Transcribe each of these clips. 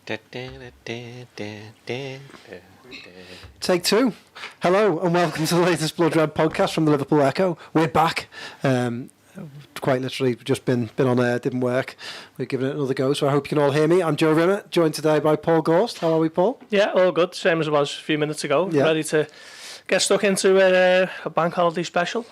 Take two. Hello and welcome to the latest Blood Red podcast from the Liverpool Echo. We're back. Quite literally, just been on air, didn't work. We're giving it another go, so I hope you can all hear me. I'm Joe Rimmer, joined today by Paul Gorst. How are we, Paul? Yeah, all good. Same as it was a few minutes ago. Yeah. Ready to get stuck into a bank holiday special.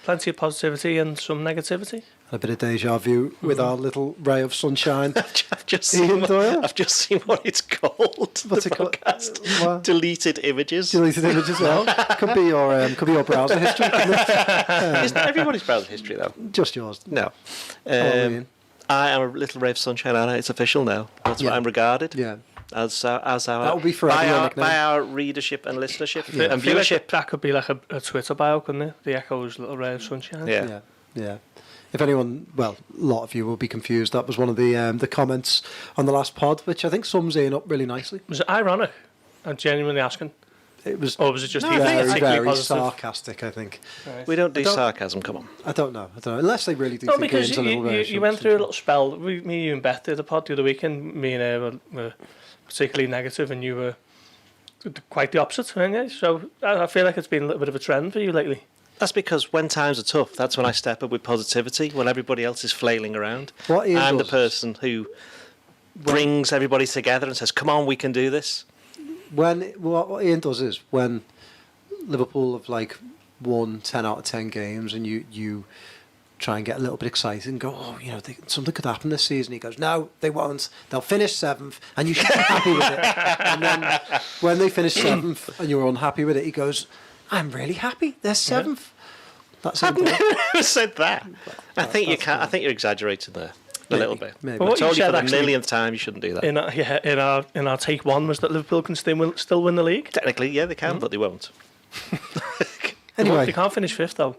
Plenty of positivity and some negativity. A bit of deja vu with our little ray of sunshine. I've just seen what it's called. What's the it called? podcast. What? Deleted images. Deleted images. Well, could be your browser history. Couldn't it? Isn't everybody's browser history though? Just yours. No. I I am a little ray of sunshine, and it's official now. That's what I'm regarded. Yeah. As our That will be forever by our readership and listenership Yeah. and I feel viewership. like that could be like a Twitter bio, couldn't it? The Echo's little ray of sunshine. Yeah. If anyone, well, a lot of you will be confused. That was one of the comments on the last pod, which I think sums Ian up really nicely. Was it ironic? I'm genuinely asking. It was. Or was it just very positive? sarcastic, I think. Right. We don't do sarcasm. Come on. I don't know. Unless they really do. No, think because Ian's a little very you went through a little spell. Me, you and Beth did a pod the other weekend. Me and her were particularly negative, and you were quite the opposite, weren't you? So I feel like it's been a little bit of a trend for you lately. That's because when times are tough, that's when I step up with positivity. When everybody else is flailing around, What Ian I'm the does- person who brings everybody together and says, "Come on, we can do this." What Ian does is when Liverpool have like won 10 out of 10 games, and you try and get a little bit excited and go, oh, something could happen this season. He goes, no, they won't. They'll finish 7th, and you should be happy with it. And then when they finish 7th and you're unhappy with it, he goes, I'm really happy. They're 7th. That's I've it. never said that. I think you're exaggerating there a little bit. Maybe. But I what told you you said for the actually millionth time you shouldn't do that. in our take one was that Liverpool can still win the league. Technically, yeah, they can, but they won't. Anyway, They can't finish 5th though.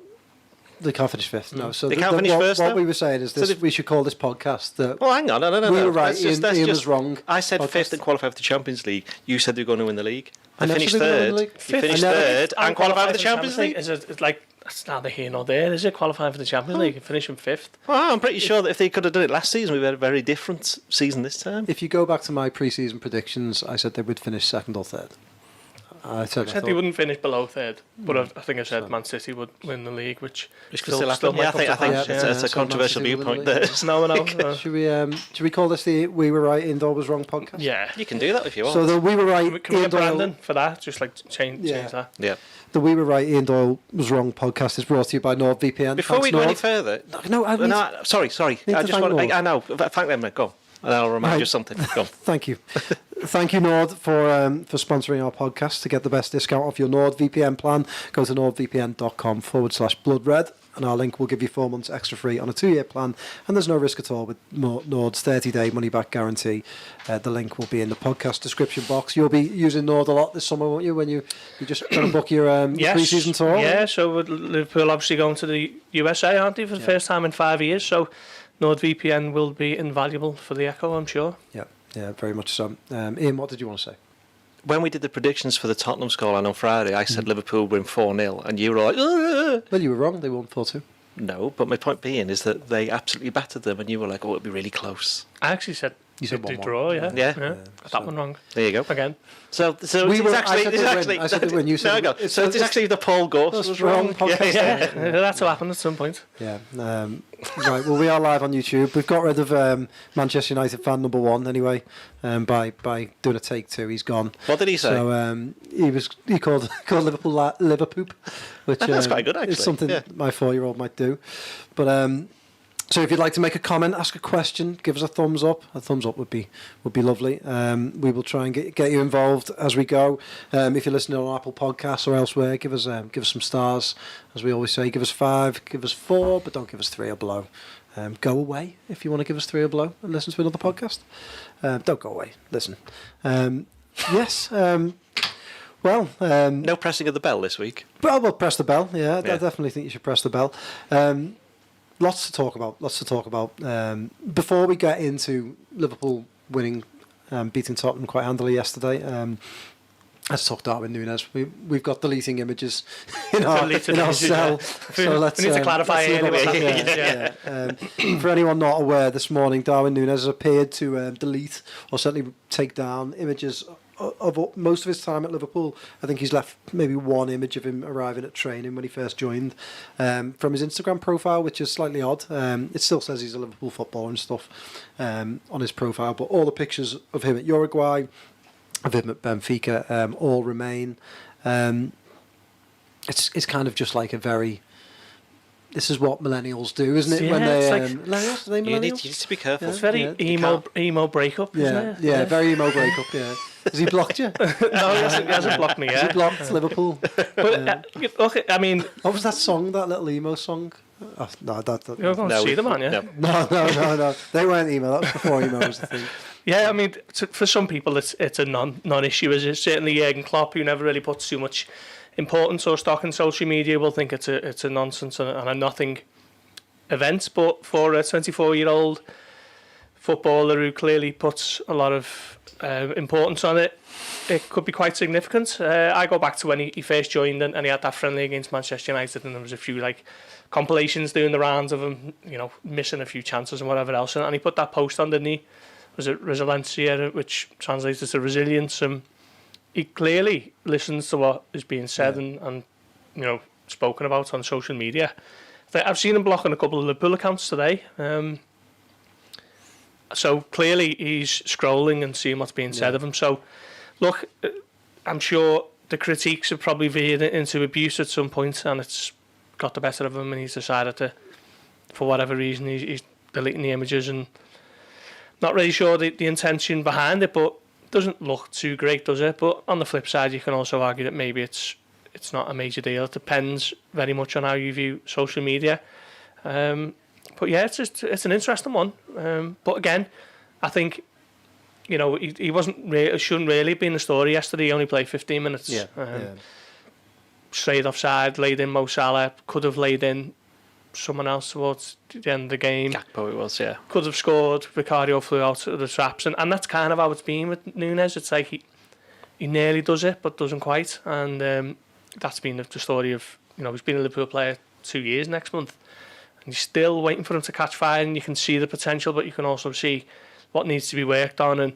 they can't finish 5th. No, so They can't finish first, What though? we were saying is this: we should call this podcast that. Well, hang on, no. We were right, That's Ian was wrong. I said Podcast. 5th and qualified for the Champions League. You said they were going to win the league. I They never finished said they were going to win third. the league. You finished third and qualified for the Champions League. It's like that's neither here nor there. Is it qualifying for the Champions League and finishing 5th? Well, I'm pretty sure that if they could have done it last season, we'd have had a very different season this time. If you go back to my pre-season predictions, I said they would finish 2nd or 3rd. I said They wouldn't finish below 3rd, but I think I said Man City would win the league, which Could still happen. might Yeah, come to I think pass. it's a so controversial Man City will viewpoint win the there. league. No. Should we call this the "We Were Right, Ian Doyle Was Wrong" podcast? Yeah. You can do that if you want. So the "We Were Right, Can we Ian get Brandon Doyle." for that? Just like change that. Yeah. The "We Were Right, Ian Doyle Was Wrong" podcast is brought to you by NordVPN. Before we Thanks, go any Nord. further, No, sorry. Need I to just thank want. Nord. I know. Thank them. Go. And I'll remind you of something. Go. Thank you. Thank you, Nord, for sponsoring our podcast. To get the best discount off your NordVPN plan, go to nordvpn.com/bloodred, and our link will give you 4 months extra free on a 2-year plan, and there's no risk at all with Nord's 30-day money-back guarantee. The link will be in the podcast description box. You'll be using Nord a lot this summer, won't you, when you just trying to book your pre-season tour? Yeah, so with Liverpool obviously going to the USA, aren't they, for the first time in 5 years, so NordVPN will be invaluable for the Echo, I'm sure. Yeah, very much so. Ian, what did you want to say? When we did the predictions for the Tottenham scoreline on Friday, I said Liverpool win 4-0, and you were like, "Ugh." Well, you were wrong. They won 4-2. No, but my point being is that they absolutely battered them, and you were like, oh, it'll be really close. I actually said You said they 1-1. draw, yeah. Got that one wrong. There you go. Again. So I said they win. I said they win. You said no, they win. so it's actually the Paul Gorst was wrong. podcast. Yeah, that's what happened at some point. Yeah. Right. Well, we are live on YouTube. We've got rid of Manchester United fan number 1 anyway. By doing a take 2, he's gone. What did he say? So he called Liverpool Liverpoop, which That's quite good, actually. It's something my 4-year-old might do. But so if you'd like to make a comment, ask a question, give us a thumbs up. A thumbs up would be lovely. We will try and get you involved as we go. If you're listening on Apple Podcasts or elsewhere, give us some stars. As we always say, give us 5, give us 4, but don't give us 3 or below. Go away if you want to give us 3 or below and listen to another podcast. Don't go away. Listen. Yes. Well, no pressing of the bell this week. Well, we'll press the bell. Yeah, I definitely think you should press the bell. Lots to talk about. Before we get into Liverpool winning, beating Tottenham quite handily yesterday, Let's talk Darwin Nunez. We've got deleting images in our Images, cell. So let's, we need to clarify anyway. For anyone not aware, this morning Darwin Nunez has appeared to delete or certainly take down images of most of his time at Liverpool. I think he's left maybe one image of him arriving at training when he first joined from his Instagram profile, which is slightly odd. It still says he's a Liverpool footballer and stuff on his profile, but all the pictures of him at Uruguay, of him at Benfica, all remain. It's kind of just like a very... This is what millennials do, isn't it? Yeah, when they, like, millennials? Are they millennials? You need to be careful. It's very emo breakup, isn't it? Yeah, very emo breakup, yeah. Has he blocked you? No, he hasn't blocked me yet. Has he blocked Liverpool? But, okay, I mean... What was that song, that little emo song? Oh, no, You're going to see them, aren't you? No. They weren't emo. That was before emo was the thing. Yeah, I mean, for some people, it's a non-issue. Is it? Certainly Jurgen Klopp, who never really puts too much importance or stock in social media, will think it's a nonsense and a nothing event. But for a 24-year-old footballer who clearly puts a lot of importance on it, it could be quite significant. I go back to when he first joined and he had that friendly against Manchester United, and there was a few compilations doing the rounds of him, missing a few chances and whatever else, and he put that post on, didn't he? Was it Resiliencia, which translates to resilience? He clearly listens to what is being said and spoken about on social media. I've seen him blocking a couple of Liverpool accounts today. So clearly he's scrolling and seeing what's being said of him. So, look, I'm sure the critiques have probably veered into abuse at some point, and it's got the better of him, and he's decided to, for whatever reason, he's deleting the images, and not really sure the intention behind it, but it doesn't look too great, does it? But on the flip side, you can also argue that maybe it's not a major deal. It depends very much on how you view social media. But yeah, it's an interesting one. But again, I think he shouldn't really have been the story yesterday. He only played 15 minutes. Straight offside, laid in Mo Salah, could have laid in someone else towards the end of the game. Gakpo it was, yeah. Could have scored. Vicario flew out of the traps, and that's kind of how it's been with Nunez. It's like he nearly does it, but doesn't quite. And that's been the story of he's been a Liverpool player 2 years next month, and you're still waiting for him to catch fire. And you can see the potential, but you can also see what needs to be worked on. And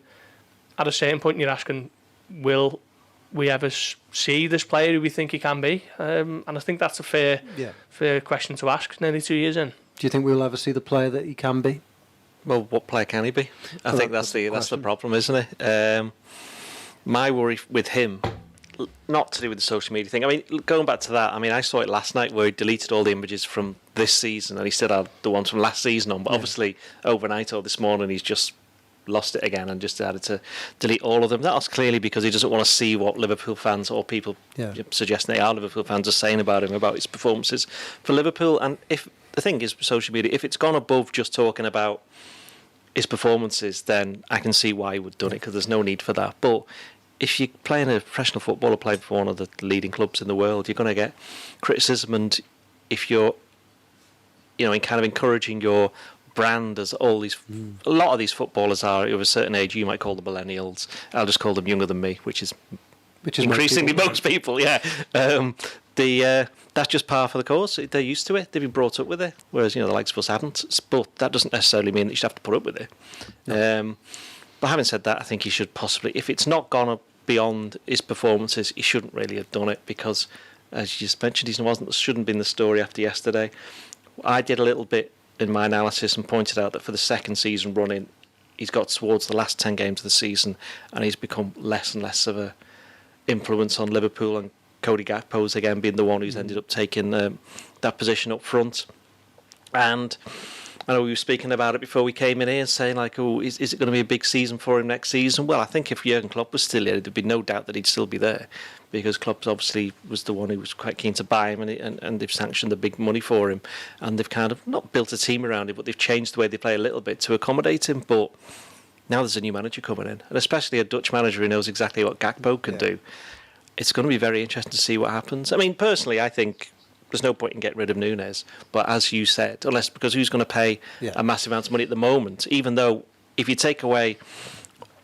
at a certain point, you're asking, will we ever see this player who we think he can be? And I think that's a fair question to ask nearly 2 years in. Do you think we'll ever see the player that he can be? Well, what player can he be? I think that's the problem, isn't it? My worry with him, not to do with the social media thing. I mean, going back to that, I saw it last night where he deleted all the images from this season, and he still had the ones from last season on. But obviously, overnight or this morning, he's just lost it again and just decided to delete all of them. That was clearly because he doesn't want to see what Liverpool fans or people suggesting they are Liverpool fans are saying about him, about his performances for Liverpool. And if the thing is, social media, if it's gone above just talking about his performances, then I can see why he would have done it, because there's no need for that. But if you're playing a professional footballer, playing for one of the leading clubs in the world, you're going to get criticism. And if you're in kind of encouraging your brand, as a lot of these footballers are of a certain age, you might call them millennials. I'll just call them younger than me, which is increasingly most people. That's just par for the course. They're used to it. They've been brought up with it, whereas the likes of us haven't. But that doesn't necessarily mean that you should have to put up with it. But having said that, I think he should possibly, if it's not gone beyond his performances, he shouldn't really have done it, because, as you just mentioned, he shouldn't have been the story after yesterday. I did a little bit in my analysis and pointed out that for the second season running, he's got towards the last 10 games of the season and he's become less and less of a influence on Liverpool, and Cody Gakpo's again being the one who's ended up taking that position up front. And I know we were speaking about it before we came in here, saying is it going to be a big season for him next season? Well, I think if Jurgen Klopp was still here, there'd be no doubt that he'd still be there, because Klopp obviously was the one who was quite keen to buy him, and they've sanctioned the big money for him, and they've kind of not built a team around him, but they've changed the way they play a little bit to accommodate him. But now there's a new manager coming in, and especially a Dutch manager who knows exactly what Gakpo can do. It's going to be very interesting to see what happens. I mean, personally, I think there's no point in getting rid of Nunez, but as you said, because who's going to pay a massive amount of money at the moment, even though if you take away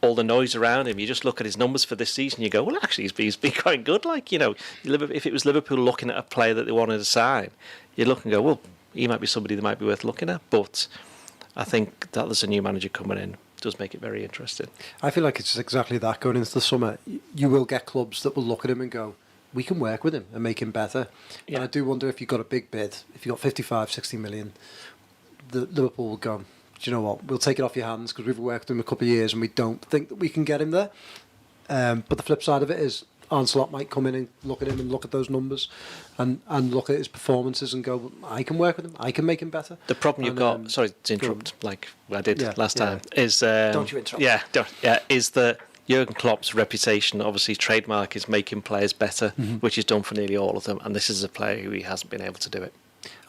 all the noise around him, you just look at his numbers for this season, you go, well, actually, he's been quite good. Like, you know, if it was Liverpool looking at a player that they wanted to sign, you look and go, well, he might be somebody that might be worth looking at. But I think that there's a new manager coming in does make it very interesting. I feel like it's exactly that going into the summer. You will get clubs that will look at him and go, we can work with him and make him better. Yeah. And I do wonder if you got a big bid, if you got 55, 60 million, Liverpool will go, do you know what, we'll take it off your hands because we've worked with him a couple of years and we don't think that we can get him there. But the flip side of it is Slot might come in and look at him and look at those numbers and look at his performances and go, I can work with him, I can make him better. The problem you've got, sorry to interrupt, like I did last time, is... don't you interrupt. Is that Jurgen Klopp's reputation, obviously trademark, is making players better, which he's done for nearly all of them, and this is a player who he hasn't been able to do it.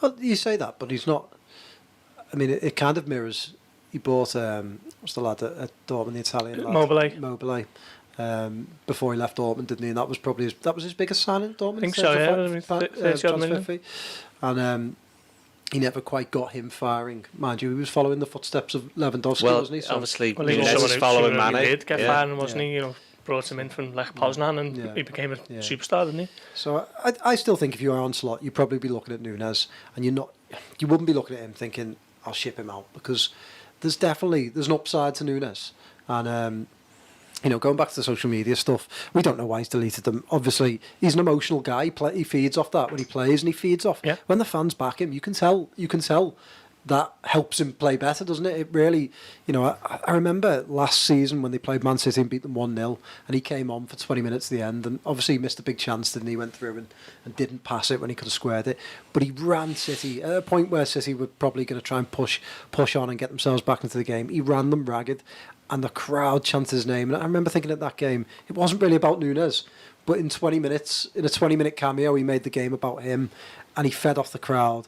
Well, you say that, but he's not... I mean, it kind of mirrors... He bought, what's the lad at Dortmund, the Italian lad? Mobile. Before he left Dortmund, didn't he? And that was probably his biggest signing, Dortmund. I think so, yeah. Transfer fee. And he never quite got him firing. Mind you, he was following the footsteps of Lewandowski, wasn't he? So obviously, Nunez is following Mane. He did get firing, wasn't he? You know, brought him in from Lech Poznan and he became a superstar, didn't he? So I still think if you are on Slot, you'd probably be looking at Nunez, and you wouldn't be looking at him thinking, I'll ship him out, because there's an upside to Nunez. And you know, going back to the social media stuff, we don't know why he's deleted them. Obviously, he's an emotional guy. He feeds off that when he plays, and he feeds off when the fans back him. You can tell that helps him play better, doesn't it? It really, you know, I remember last season when they played Man City and beat them 1-0, and he came on for 20 minutes at the end, and obviously he missed a big chance, didn't he? Went through and didn't pass it when he could have squared it, but he ran City at a point where City were probably going to try and push on and get themselves back into the game. He ran them ragged, and the crowd chanted his name. And I remember thinking at that game, it wasn't really about Nunez, but in a 20-minute cameo, he made the game about him, and he fed off the crowd.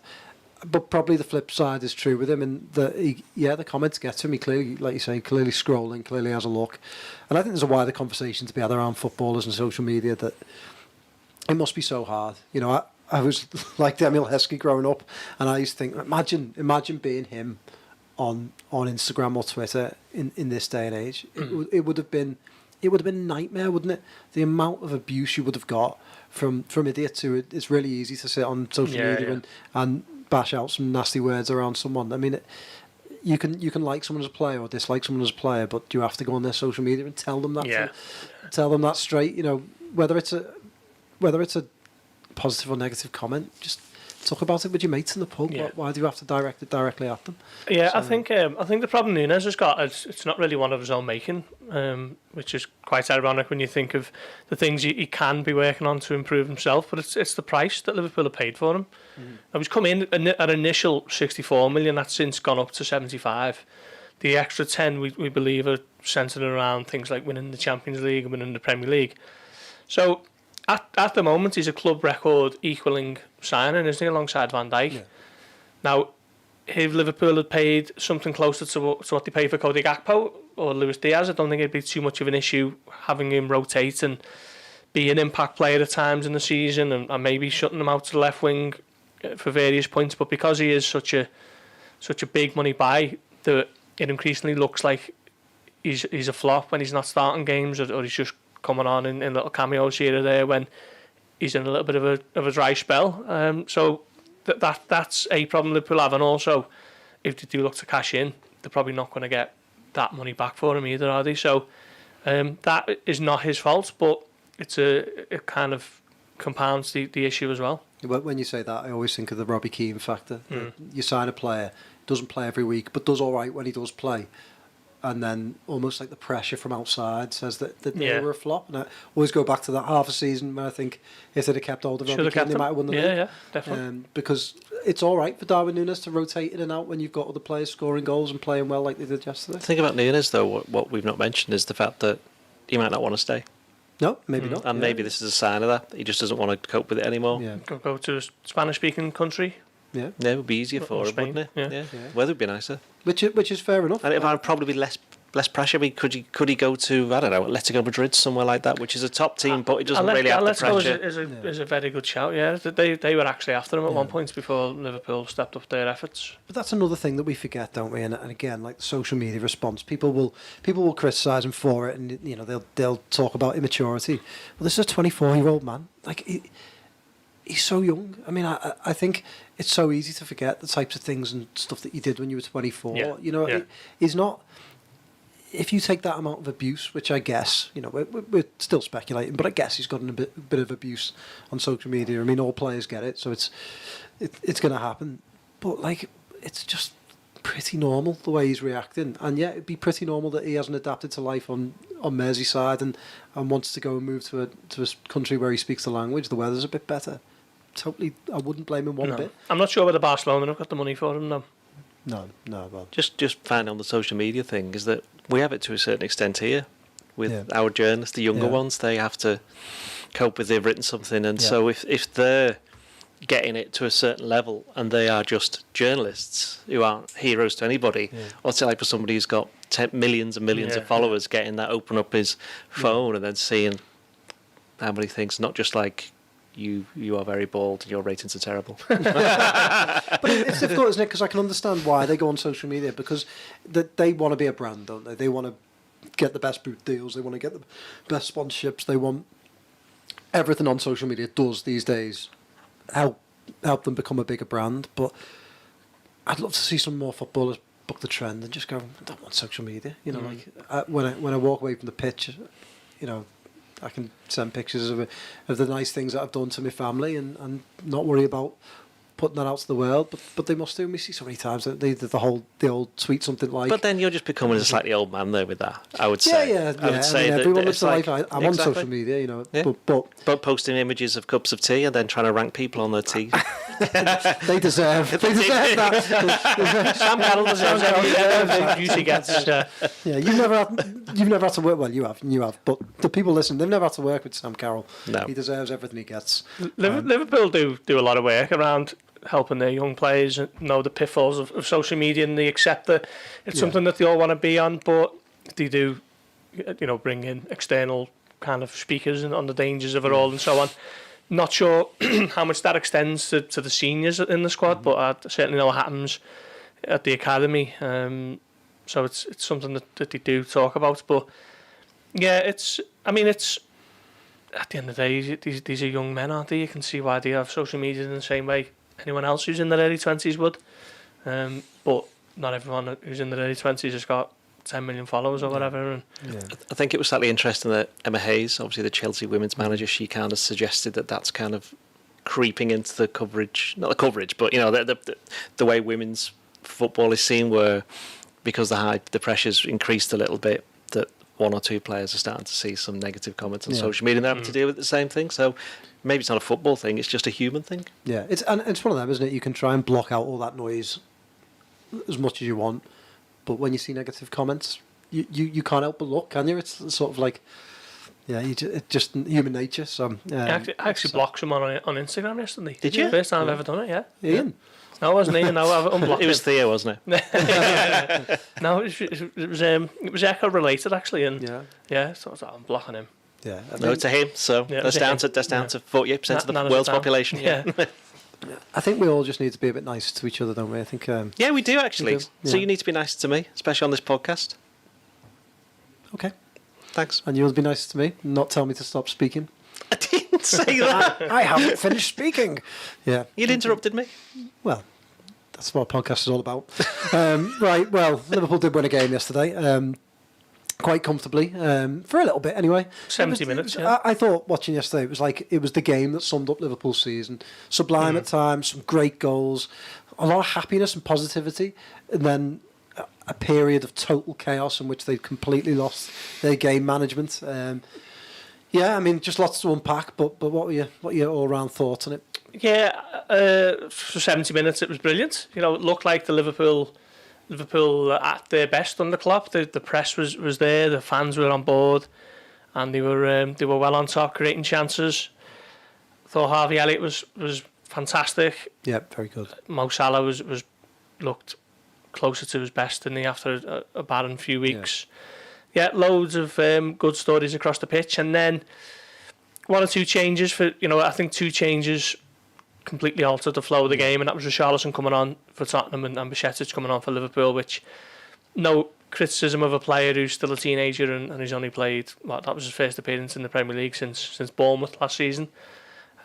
But probably the flip side is true with him, and the comments get to him. He clearly, like you say, clearly scrolling, clearly has a look. And I think there's a wider conversation to be had around footballers and social media that it must be so hard. You know, I was like Emil Heskey growing up, and I used to think, imagine being him on Instagram or Twitter in this day and age. It would have been a nightmare, wouldn't it? The amount of abuse you would have got from idiots who it's really easy to sit on social media and bash out some nasty words around someone. I mean, you can like someone as a player or dislike someone as a player, but you have to go on their social media and tell them that. Tell them that straight. You know, whether it's a positive or negative comment, just talk about it with your mates in the pub. Why do you have to direct it directly at them? Yeah, so, I think the problem Nunez has got is it's not really one of his own making, which is quite ironic when you think of the things he can be working on to improve himself. But it's the price that Liverpool have paid for him. I was come in at initial 64 million. That's since gone up to 75. The extra 10 we believe are centred around things like winning the Champions League and winning the Premier League. So at the moment, he's a club record equalling signing, isn't he, alongside Van Dijk? Yeah. Now, if Liverpool had paid something closer to what they paid for Cody Gakpo or Luis Diaz, I don't think it'd be too much of an issue having him rotate and be an impact player at times in the season and maybe shutting him out to the left wing for various points. But because he is such a big money buy, that it increasingly looks like he's a flop when he's not starting games or he's just coming on in little cameos here or there when he's in a little bit of a dry spell. So that's a problem Liverpool have, and also if they do look to cash in, they're probably not going to get that money back for him either, are they? So that is not his fault, but it kind of compounds the issue as well. When you say that, I always think of the Robbie Keane factor. You sign a player, doesn't play every week, but does all right when he does play. And then almost like the pressure from outside says that they were a flop. And I always go back to that half a season when I think if they'd have kept hold of Robbie Keane, they might have won the league. Yeah, definitely. Because it's all right for Darwin Nunez to rotate in and out when you've got other players scoring goals and playing well like they did yesterday. The thing about Nunez, though, what we've not mentioned is the fact that he might not want to stay. No, maybe not. And maybe this is a sign of that. He just doesn't want to cope with it anymore. Yeah. Go to a Spanish-speaking country. Yeah, it would be easier for him, wouldn't it? Yeah. Weather would be nicer. Which is fair enough. And it would probably be less less pressure? Could he go to, I don't know, Atletico Madrid, somewhere like that, which is a top team, but it doesn't really have the pressure? Is a very good shout. Yeah, they were actually after him at one point before Liverpool stepped up their efforts. But that's another thing that we forget, don't we? And again, like the social media response, people will criticise him for it, and they'll talk about immaturity. Well, this is a 24-year-old man. Like he's so young. I mean, I think it's so easy to forget the types of things and stuff that you did when you were 24. Yeah. He's not. If you take that amount of abuse, which I guess, we're still speculating, but I guess he's gotten a bit of abuse on social media. I mean, all players get it, so it's going to happen. But like, it's just pretty normal the way he's reacting, and yeah, it'd be pretty normal that he hasn't adapted to life on Merseyside and wants to go and move to a country where he speaks the language. The weather's a bit better. Totally, I wouldn't blame him one bit. I'm not sure whether Barcelona have got the money for him though. No, well, just find on the social media thing is that we have it to a certain extent here with our journalists, the younger ones. They have to cope with they've written something, and so if they're getting it to a certain level and they are just journalists who aren't heroes to anybody, what's it like for somebody who's got millions and millions of followers getting that, open up his phone and then seeing how many things, not just like you are very bald and your ratings are terrible. But it's difficult, isn't it? Because I can understand why they go on social media, because they want to be a brand, don't they? They want to get the best boot deals, they want to get the best sponsorships, they want everything on social media does these days help them become a bigger brand. But I'd love to see some more footballers buck the trend and just go, I don't want social media. When I walk away from the pitch, I can send pictures of the nice things that I've done to my family and not worry about putting that out to the world. But they must do. We see so many times that the old tweet something like. But then you're just becoming a slightly old man there with that, I would say. Yeah. I would say everyone lives their life. I'm on social media, But posting images of cups of tea and then trying to rank people on their tea. they deserve that. Sam Carroll deserves every view he gets. Yeah, you've never had to work. Well, you have, but the people listening, they've never had to work with Sam Carroll. No. He deserves everything he gets. Liverpool do a lot of work around helping their young players know the pitfalls of social media, and they accept that it's something that they all want to be on, but they do, bring in external kind of speakers on the dangers of it all and so on. Not sure how much that extends to the seniors in the squad, but I certainly know it happens at the academy. So it's something that they do talk about. But yeah, it's at the end of the day, these are young men, aren't they? You can see why they have social media in the same way anyone else who's in their early 20s would. But not everyone who's in their early 20s has got 10 million followers or whatever. And I think it was slightly interesting that Emma Hayes, obviously the Chelsea women's manager, she kind of suggested that that's kind of creeping into the coverage, not the coverage, but the way women's football is seen, where because the pressure's increased a little bit, that one or two players are starting to see some negative comments on social media and they're having to deal with the same thing. So maybe it's not a football thing, it's just a human thing. Yeah, it's one of them, isn't it? You can try and block out all that noise as much as you want, but when you see negative comments, you can't help but look, can you? It's sort of like, it's just human nature. So I actually blocked someone on Instagram yesterday. Did you? First time I've ever done it, yeah. Ian? No, it wasn't Ian. No, I've unblocked It was Theo, wasn't it? No, it was Echo related actually, and so I was like, I'm blocking him. Yeah, no, to him. So that's down to 48% of the world's population. Yeah. I think we all just need to be a bit nicer to each other, don't we? I think. Yeah, we do actually. We do, So you need to be nicer to me, especially on this podcast. Okay. Thanks. And you'll be nicer to me, not tell me to stop speaking. I didn't say that. I haven't finished speaking. Yeah. You'd interrupted me. Well, that's what a podcast is all about. Right, well, Liverpool did win a game yesterday, quite comfortably, for a little bit anyway. 70 minutes, yeah. I thought watching yesterday, it was the game that summed up Liverpool's season. Sublime at times, some great goals, a lot of happiness and positivity, and then a period of total chaos in which they completely lost their game management. Yeah, I mean, just lots to unpack, but what were your all-round thoughts on it? Yeah, for 70 minutes it was brilliant. It looked like the Liverpool at their best under Klopp. The press was there, the fans were on board, and they were well on top, creating chances. Thought Harvey Elliott was fantastic. Yeah, very good. Mo Salah looked closer to his best, didn't he, after a barren few weeks. Yeah, loads of good stories across the pitch, and then one or two changes I think 2 changes completely altered the flow of the game, and that was Richarlison coming on for Tottenham and Bajcetic coming on for Liverpool, which no criticism of a player who's still a teenager and he's only played, that was his first appearance in the Premier League since Bournemouth last season.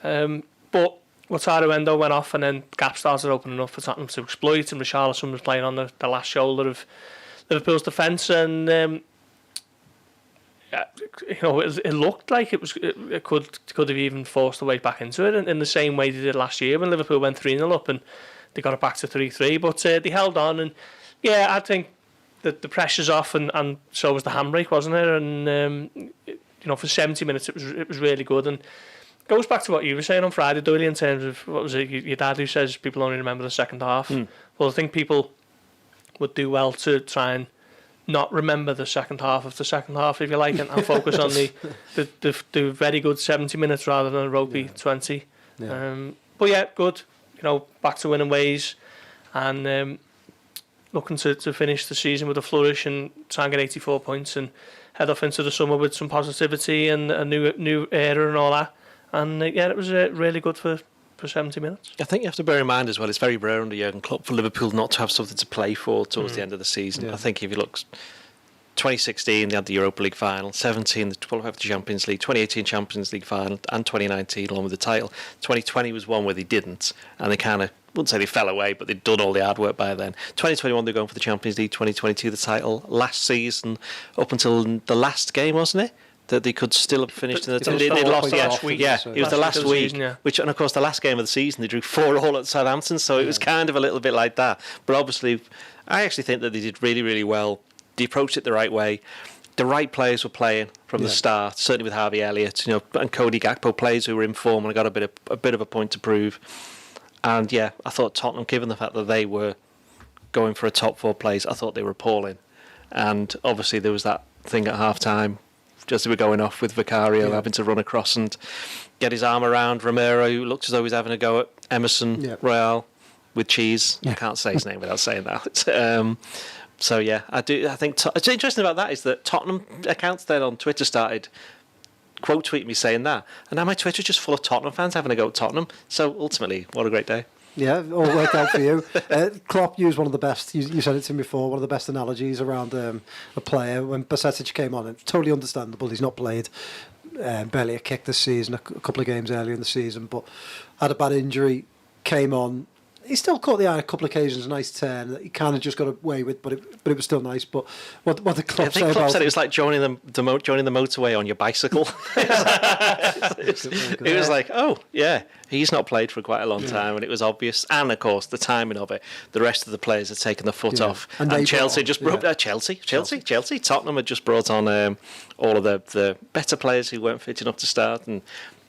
But Wataru Endo went off, and then gaps started opening up for Tottenham to exploit, and Richarlison was playing on the last shoulder of Liverpool's defence, and it looked like it could have even forced the way back into it in the same way they did last year when Liverpool went 3-0 up and they got it back to 3-3, but they held on, and I think that the pressure's off, and so was the handbrake, wasn't it? And for 70 minutes it was really good, and goes back to what you were saying on Friday, Doyle, in terms of, what was it, your dad who says people only remember the second half. Well, I think people would do well to try and not remember the second half of the second half, if you like, and focus on the very good 70 minutes rather than a ropey 20. But yeah, good. Back to winning ways, and looking to finish the season with a flourish and try and get 84 points and head off into the summer with some positivity and a new era and all that. And it was really good for 70 minutes. I think you have to bear in mind as well, it's very rare under Jurgen Klopp for Liverpool not to have something to play for towards the end of the season. I think if you look, 2016 they had the Europa League final, 17 the qualified for the Champions League, 2018 Champions League final, and 2019 along with the title. 2020 was one where they didn't, and they kind of, wouldn't say they fell away, but they'd done all the hard work by then. 2021 they're going for the Champions League, 2022 the title. Last season, up until the last game, wasn't it, that they could still have finished in the title. They lost last week. It was the last week, which, and of course the last game of the season they drew 4-4 at Southampton, so it was kind of a little bit like that. But obviously, I actually think that they did really, really well. They approached it the right way. The right players were playing from the start, certainly with Harvey Elliott, and Cody Gakpo, players who were in form and got a bit of a point to prove. And I thought Tottenham, given the fact that they were going for a top 4 place, I thought they were appalling. And obviously there was that thing at half time, just as we were going off, with Vicario having to run across and get his arm around Romero, who looked as though he was having a go at Emerson Royale with cheese. I can't say his name without saying that. So I think it's interesting about that is that Tottenham accounts then on Twitter started quote tweeting me saying that, and now my Twitter's just full of Tottenham fans having a go at Tottenham. So ultimately, what a great day. Yeah, all worked out for you. Klopp used one of the best, you said it to me before, one of the best analogies around a player. When Bajcetic came on, it's totally understandable. He's not played barely a kick this season, a couple of games earlier in the season, but had a bad injury, came on. He still caught the eye on a couple of occasions, a nice turn that he kind of just got away with, but it was still nice. But what the Klopp say about... said it was like joining the motorway on your bicycle. It was like, oh, yeah, he's not played for quite a long time, and it was obvious. And, of course, the timing of it. The rest of the players had taken the foot off. And Chelsea just brought... Chelsea. Tottenham had just brought on all of the better players who weren't fit enough to start, and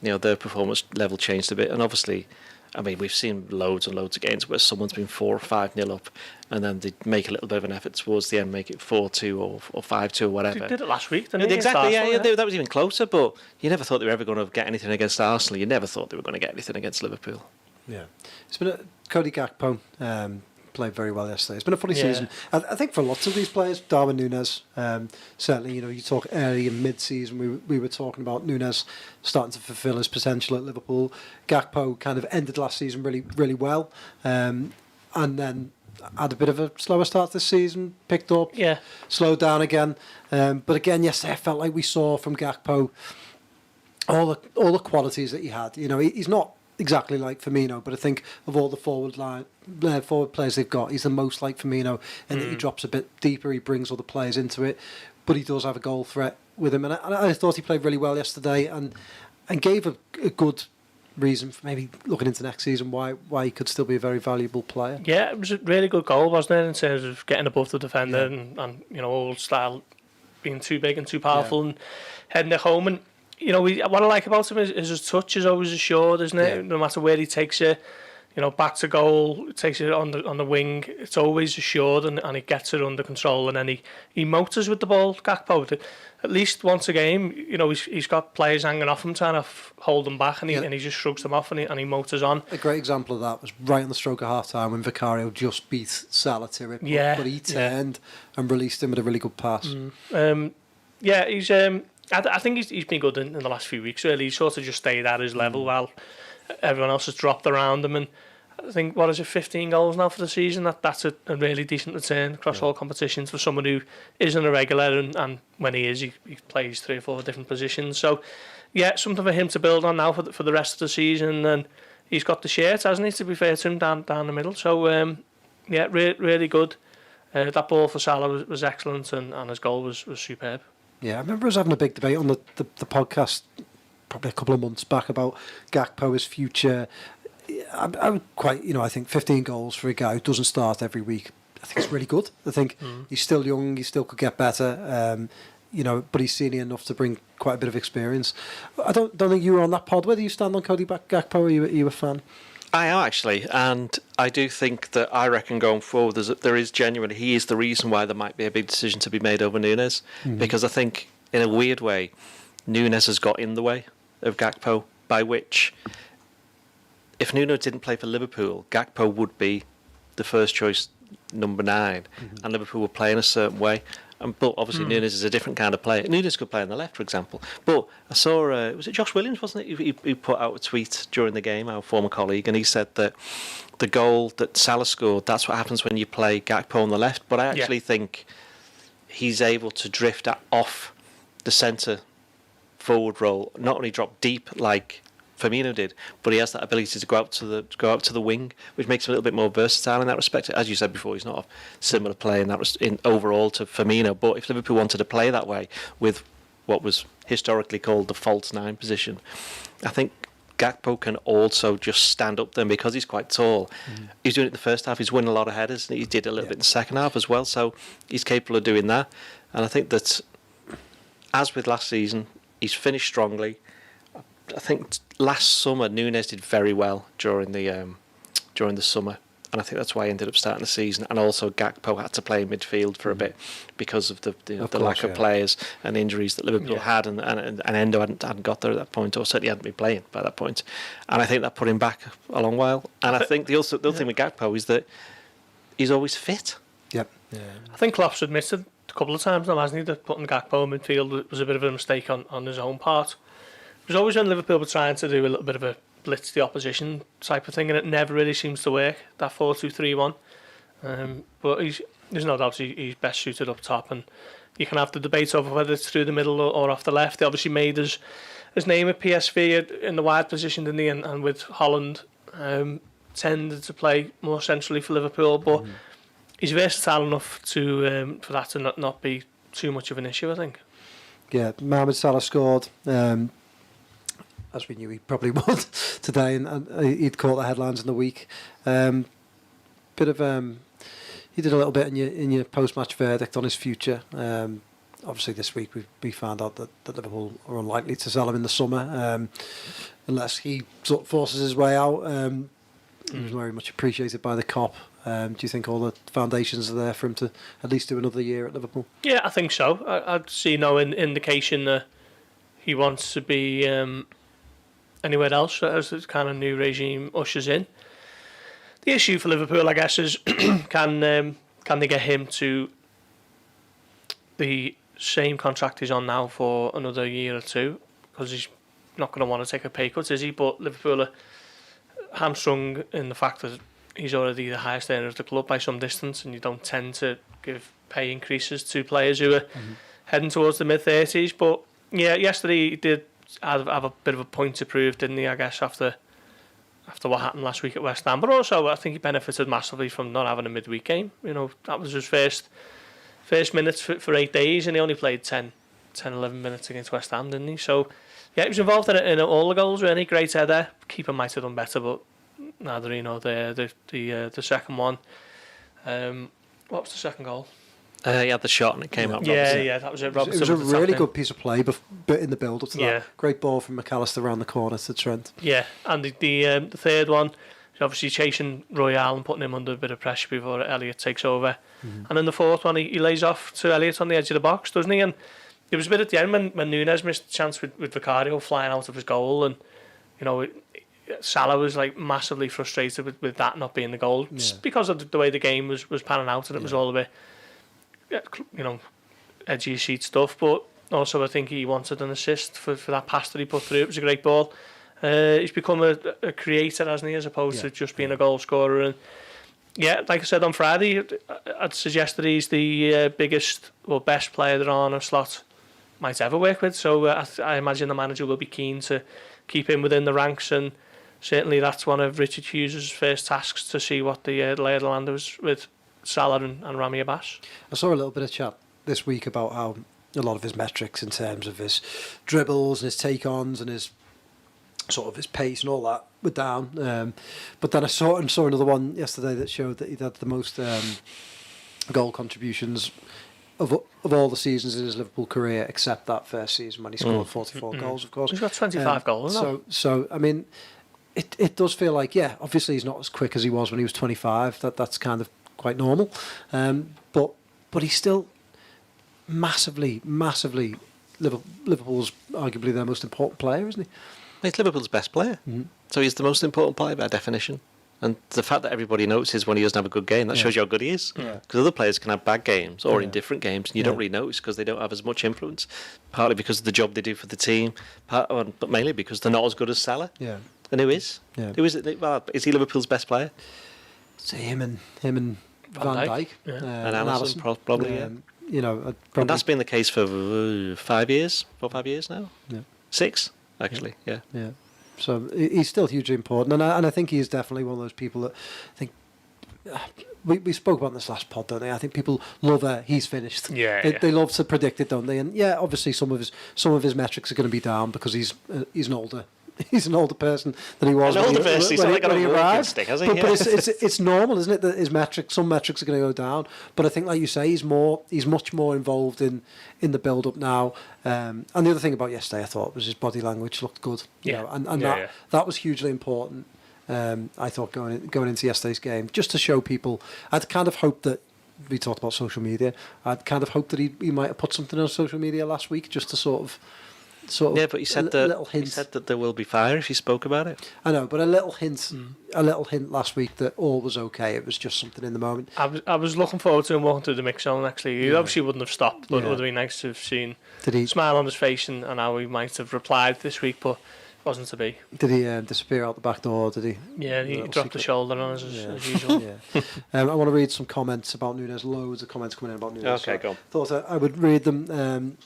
their performance level changed a bit. And obviously... I mean, we've seen loads and loads of games where someone's been 4 or 5-0 up, and then they make a little bit of an effort towards the end, make it 4-2 or 5-2 or whatever. They did it last week, didn't they? Exactly, that was even closer, but you never thought they were ever going to get anything against Arsenal. You never thought they were going to get anything against Liverpool. Yeah. It's been Cody Gakpo played very well yesterday. It's been a funny season. I think for lots of these players, Darwin Nunez, certainly, you talk early and mid-season, we were talking about Nunez starting to fulfil his potential at Liverpool. Gakpo kind of ended last season really, really well, and then had a bit of a slower start this season, picked up, slowed down again. But again, yesterday I felt like we saw from Gakpo all the qualities that he had. He's not exactly like Firmino, but I think of all the forward players they've got, he's the most like Firmino, and that he drops a bit deeper, he brings all the players into it, but he does have a goal threat with him, and I thought he played really well yesterday, and gave a good reason for maybe looking into next season why he could still be a very valuable player. Yeah, it was a really good goal, wasn't it, in terms of getting above the defender and old style being too big and too powerful and heading it home. And what I like about him is his touch is always assured, isn't it? No matter where he takes it, back to goal, takes it on the wing. It's always assured, and he gets it under control, and then he motors with the ball. Gakpo, at least once a game, he's got players hanging off him, trying to hold them back, and he just shrugs them off, and he motors on. A great example of that was right on the stroke of half time when Vicario just beat Salah to it, but he turned and released him with a really good pass. He's. I think he's been good in the last few weeks. Really, he's sort of just stayed at his level while everyone else has dropped around him, and I think, 15 goals now for the season? That's a really decent return across all competitions for someone who isn't a regular, and when he is, he plays 3 or 4 different positions. So, something for him to build on now for the rest of the season, and he's got the shirt, hasn't he, to be fair to him, down the middle. So, really good. That ball for Salah was excellent, and his goal was superb. Yeah, I remember us having a big debate on the podcast probably a couple of months back about Gakpo's future. I would quite, I think 15 goals for a guy who doesn't start every week, I think it's really good. I think he's still young, he still could get better, but he's senior enough to bring quite a bit of experience. I don't think you were on that pod. Whether you stand on Cody Gakpo, are you a fan? I am, actually, and I do think that I reckon going forward there is genuinely, he is the reason why there might be a big decision to be made over Nunez, because I think in a weird way Nunez has got in the way of Gakpo, by which if Nuno didn't play for Liverpool, Gakpo would be the first choice number 9, and Liverpool would play in a certain way. But obviously Nunez is a different kind of player. Nunez could play on the left, for example. But I saw, was it Josh Williams, wasn't it? He put out a tweet during the game, our former colleague, and he said that the goal that Salah scored, that's what happens when you play Gakpo on the left. But I actually think he's able to drift off the centre forward role, not only drop deep like Firmino did, but he has that ability to go out to the wing, which makes him a little bit more versatile in that respect. As you said before, he's not a similar player in overall to Firmino, but if Liverpool wanted to play that way with what was historically called the false 9 position, I think Gakpo can also just stand up there because he's quite tall. He's doing it in the first half, he's winning a lot of headers, and he did a little bit in the second half as well, so he's capable of doing that. And I think that, as with last season, he's finished strongly. I think last summer Nunez did very well during the summer, and I think that's why he ended up starting the season. And also Gakpo had to play in midfield for a bit because of the lack of players and injuries that Liverpool had, and Endo hadn't got there at that point, or certainly hadn't been playing by that point. And I think that put him back a long while. And I think the other thing with Gakpo is that he's always fit. Yep. Yeah. I think Klopp's admitted a couple of times now, hasn't he, that putting Gakpo in midfield was a bit of a mistake on his own part. It was always when Liverpool were trying to do a little bit of a blitz the opposition type of thing, and it never really seems to work, that 4-2-3-1. But there's no doubt he's best suited up top, and you can have the debate over whether it's through the middle or off the left. He obviously made his name at PSV in the wide position, didn't he? And with Holland, tended to play more centrally for Liverpool, but he's versatile enough to for that to not be too much of an issue, I think. Yeah, Mohamed Salah scored. As we knew he probably would today, and he'd caught the headlines in the week. He did a little bit in your post-match verdict on his future. Obviously, this week we found out that Liverpool are unlikely to sell him in the summer unless he sort of forces his way out. He was very much appreciated by the COP. Do you think all the foundations are there for him to at least do another year at Liverpool? Yeah, I think so. I'd see no indication that he wants to be anywhere else as the kind of new regime ushers in. The issue for Liverpool, I guess, is can they get him to the same contract he's on now for another year or two? Because he's not going to want to take a pay cut, is he? But Liverpool are hamstrung in the fact that he's already the highest earner of the club by some distance, and you don't tend to give pay increases to players who are heading towards the mid-30s. But yeah, yesterday he did have a bit of a point to prove, didn't he, I guess, after what happened last week at West Ham. But also I think he benefited massively from not having a midweek game. That was his first minutes for 8 days, and he only played 10-11 minutes against West Ham, didn't he? So yeah, he was involved in all the goals, really. Great header. Keeper might have done better, but neither the second one. What was the second goal? He had the shot and it came up. Yeah, that was it. It was a really good piece of play, but in the build up to that, great ball from McAllister around the corner to Trent. Yeah, and the third one, He's obviously chasing Royale and putting him under a bit of pressure before Elliott takes over. And in the fourth one, he lays off to Elliott on the edge of the box, doesn't he? And there was a bit at the end when Nunez missed the chance with Vicario flying out of his goal, and Salah was like massively frustrated with that not being the goal, because of the way the game was panning out, and it was all a bit, edgy of seat stuff. But also, I think he wanted an assist for that pass that he put through. It was a great ball. He's become a creator, hasn't he, as opposed to just being a goal scorer. And yeah, like I said on Friday, I'd suggest that he's the biggest or best player that Arne Slot might ever work with. So I imagine the manager will be keen to keep him within the ranks, and certainly that's one of Richard Hughes' first tasks, to see what the lay of the land was with Salah and Rami Abbas. I saw a little bit of chat this week about how a lot of his metrics in terms of his dribbles and his take-ons and his sort of his pace and all that were down. But then I saw another one yesterday that showed that he'd had the most goal contributions of all the seasons in his Liverpool career, except that first season when he scored 44 goals, of course. He's got 25 goals. So I mean, it does feel like, obviously he's not as quick as he was when he was 25. That's kind of quite normal. But he's still massively Liverpool's arguably their most important player, isn't he? He's Liverpool's best player. So he's the most important player by definition. And the fact that everybody notices when he doesn't have a good game, that shows you how good he is. Because other players can have bad games or indifferent games, and you don't really notice because they don't have as much influence. Partly because of the job they do for the team, but mainly because they're not as good as Salah. Yeah. And who is? Yeah. Who is it? Well, is he Liverpool's best player? So him and Van Dijk. And Alisson, probably. And that's been the case for 5 years, 4 or 5 years now. Yeah. 6, actually. Yeah. So he's still hugely important, and I think he's definitely one of those people that I think we spoke about in this last pod, don't they? I think people love he's finished. They love to predict it, don't they? And obviously some of his metrics are going to be down because he's an older. He's an older person than he was when he arrived. But it's normal, isn't it, that his some metrics are going to go down. But I think, like you say, he's much more involved in the build-up now. And the other thing about yesterday, I thought, was his body language looked good. That was hugely important. I thought going into yesterday's game, just to show people. I'd kind of hoped that we talked about social media. I'd kind of hoped that he might have put something on social media last week, just to sort of. But he said that there will be fire if he spoke about it. I know, but a little hint last week that all was okay. It was just something in the moment. I was looking forward to him walking through the mix zone. Actually, he obviously wouldn't have stopped, but it would have been nice to have seen a smile on his face and how he might have replied this week, but it wasn't to be. Did he disappear out the back door? Did he? Yeah, he dropped the shoulder on us as usual. I want to read some comments about Nunez. Loads of comments coming in about Nunez. Okay, go on. Thought I would read them.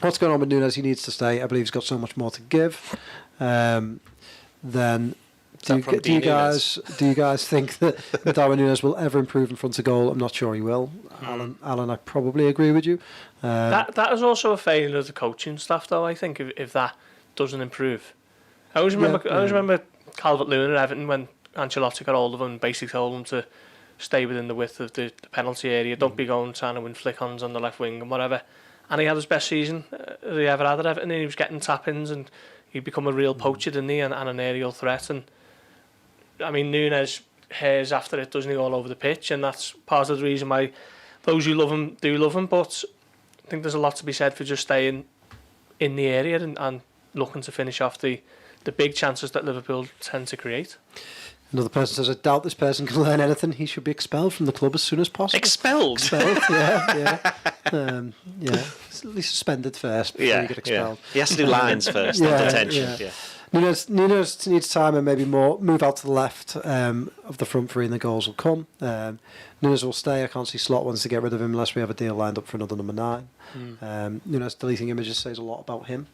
What's going on with Nunez? He needs to stay. I believe he's got so much more to give. Then, do you guys think that Darwin Nunez will ever improve in front of goal? I'm not sure he will. Alan, I probably agree with you. That is also a failure of the coaching staff, though. I think if that doesn't improve, I always remember Calvert-Lewin at Everton when Ancelotti got hold of him and basically told him to stay within the width of the penalty area. Don't be going trying to win flick-ons on the left wing and whatever. And he had his best season he ever had at Everton, and he was getting tap-ins, and he'd become a real poacher, didn't he, and an aerial threat. And I mean, Nunez hairs after it, doesn't he, all over the pitch, and that's part of the reason why those who love him do love him. But I think there's a lot to be said for just staying in the area and looking to finish off the big chances that Liverpool tend to create. Another person says, I doubt this person can learn anything. He should be expelled from the club as soon as possible. Expelled? Yeah. At least suspended first before you get expelled. He has to do lines first, not detention. Yeah. Nunez needs time and maybe more. Move out to the left of the front three and the goals will come. Nunez will stay. I can't see Slot wants to get rid of him unless we have a deal lined up for another number 9. Nunez deleting images says a lot about him.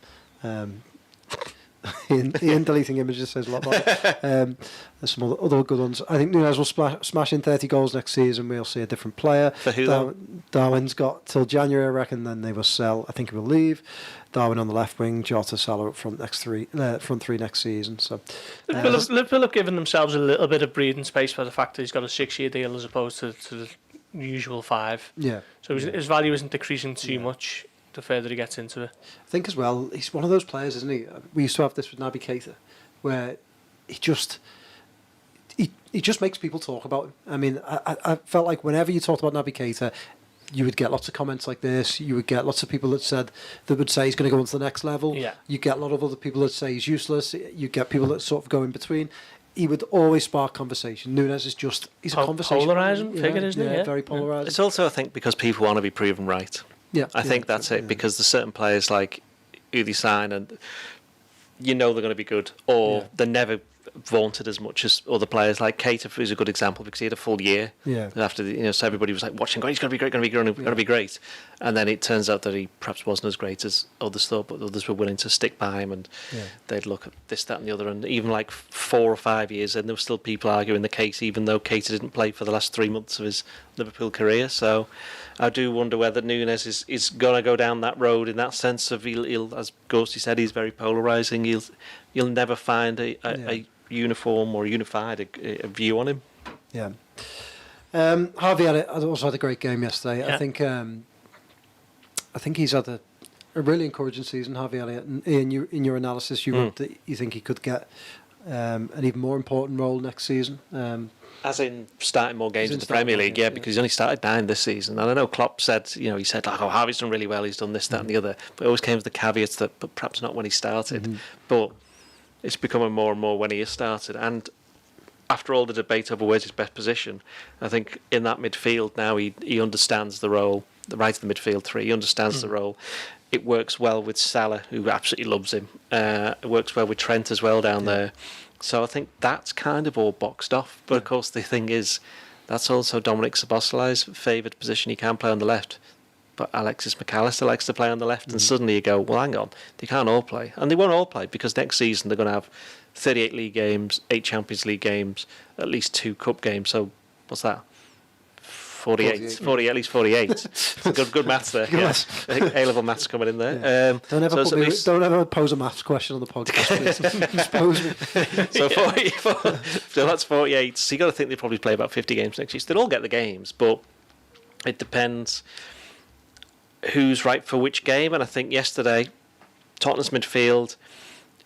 Ian deleting images says a lot about it. There's some other good ones. I think Nunez will smash in 30 goals next season. We'll see a different player. For who? Darwin's got till January, I reckon. Then they will sell. I think he will leave. Darwin on the left wing, Jota, Salah up front front three next season. So Liverpool have given themselves a little bit of breathing space by the fact that he's got a 6-year deal as opposed to the usual 5. Yeah. So his value isn't decreasing too much the further he gets into it. I think as well, he's one of those players, isn't he? We used to have this with Naby Keita, where he he just makes people talk about him. I mean, I felt like whenever you talked about Naby Keita, you would get lots of comments like this. You would get lots of people that would say he's going to go on to the next level. Yeah. You get a lot of other people that say he's useless. You get people that sort of go in between. He would always spark conversation. Nunez is just, he's a conversation. Polarising figure, isn't he? Yeah, very polarising. It's also, I think, because people want to be proven right. Yeah, I think that's it, because there's certain players like who they sign and you know they're going to be good, or they're never vaunted as much as other players. Like Keita is a good example because he had a full year after so everybody was like watching, he's going to be great, going to be great, and then it turns out that he perhaps wasn't as great as others thought, but others were willing to stick by him, and they'd look at this, that and the other, and even like 4 or 5 years and there were still people arguing the case, even though Keita didn't play for the last 3 months of his Liverpool career. So I do wonder whether Nunez is going to go down that road in that sense of he'll as Ghosty said, he's very polarising. You'll never find a uniform or unified a view on him. Yeah. Harvey also had a great game yesterday. Yeah. I think he's had a really encouraging season, Harvey Elliott. And Ian, in your analysis, you wrote that you think he could get an even more important role next season. As in starting more games in the Premier League, because he's only started 9 this season. And I know Klopp said, he said, like, Harvey's done really well, he's done this, that and the other. But it always came with the caveats that, but perhaps not when he started. But it's becoming more and more when he has started. And after all the debate over where's his best position, I think in that midfield now he understands the role, the right of the midfield three, he understands the role. It works well with Salah, who absolutely loves him. It works well with Trent as well down there. So I think that's kind of all boxed off. But of course the thing is, that's also Dominic Szoboszlai's favoured position. He can play on the left. But Alexis McAllister likes to play on the left, and suddenly you go, well, hang on, they can't all play. And they won't all play, because next season they're going to have 38 league games, 8 Champions League games, at least 2 cup games. So what's that? 48, at least 48. It's a good maths there. A-level maths coming in there. Don't ever pose a maths question on the podcast, please. Expose me. So 44, so that's 48. So you got to think they probably play about 50 games next year. So they'll all get the games, but it depends who's right for which game. And I think yesterday Tottenham's midfield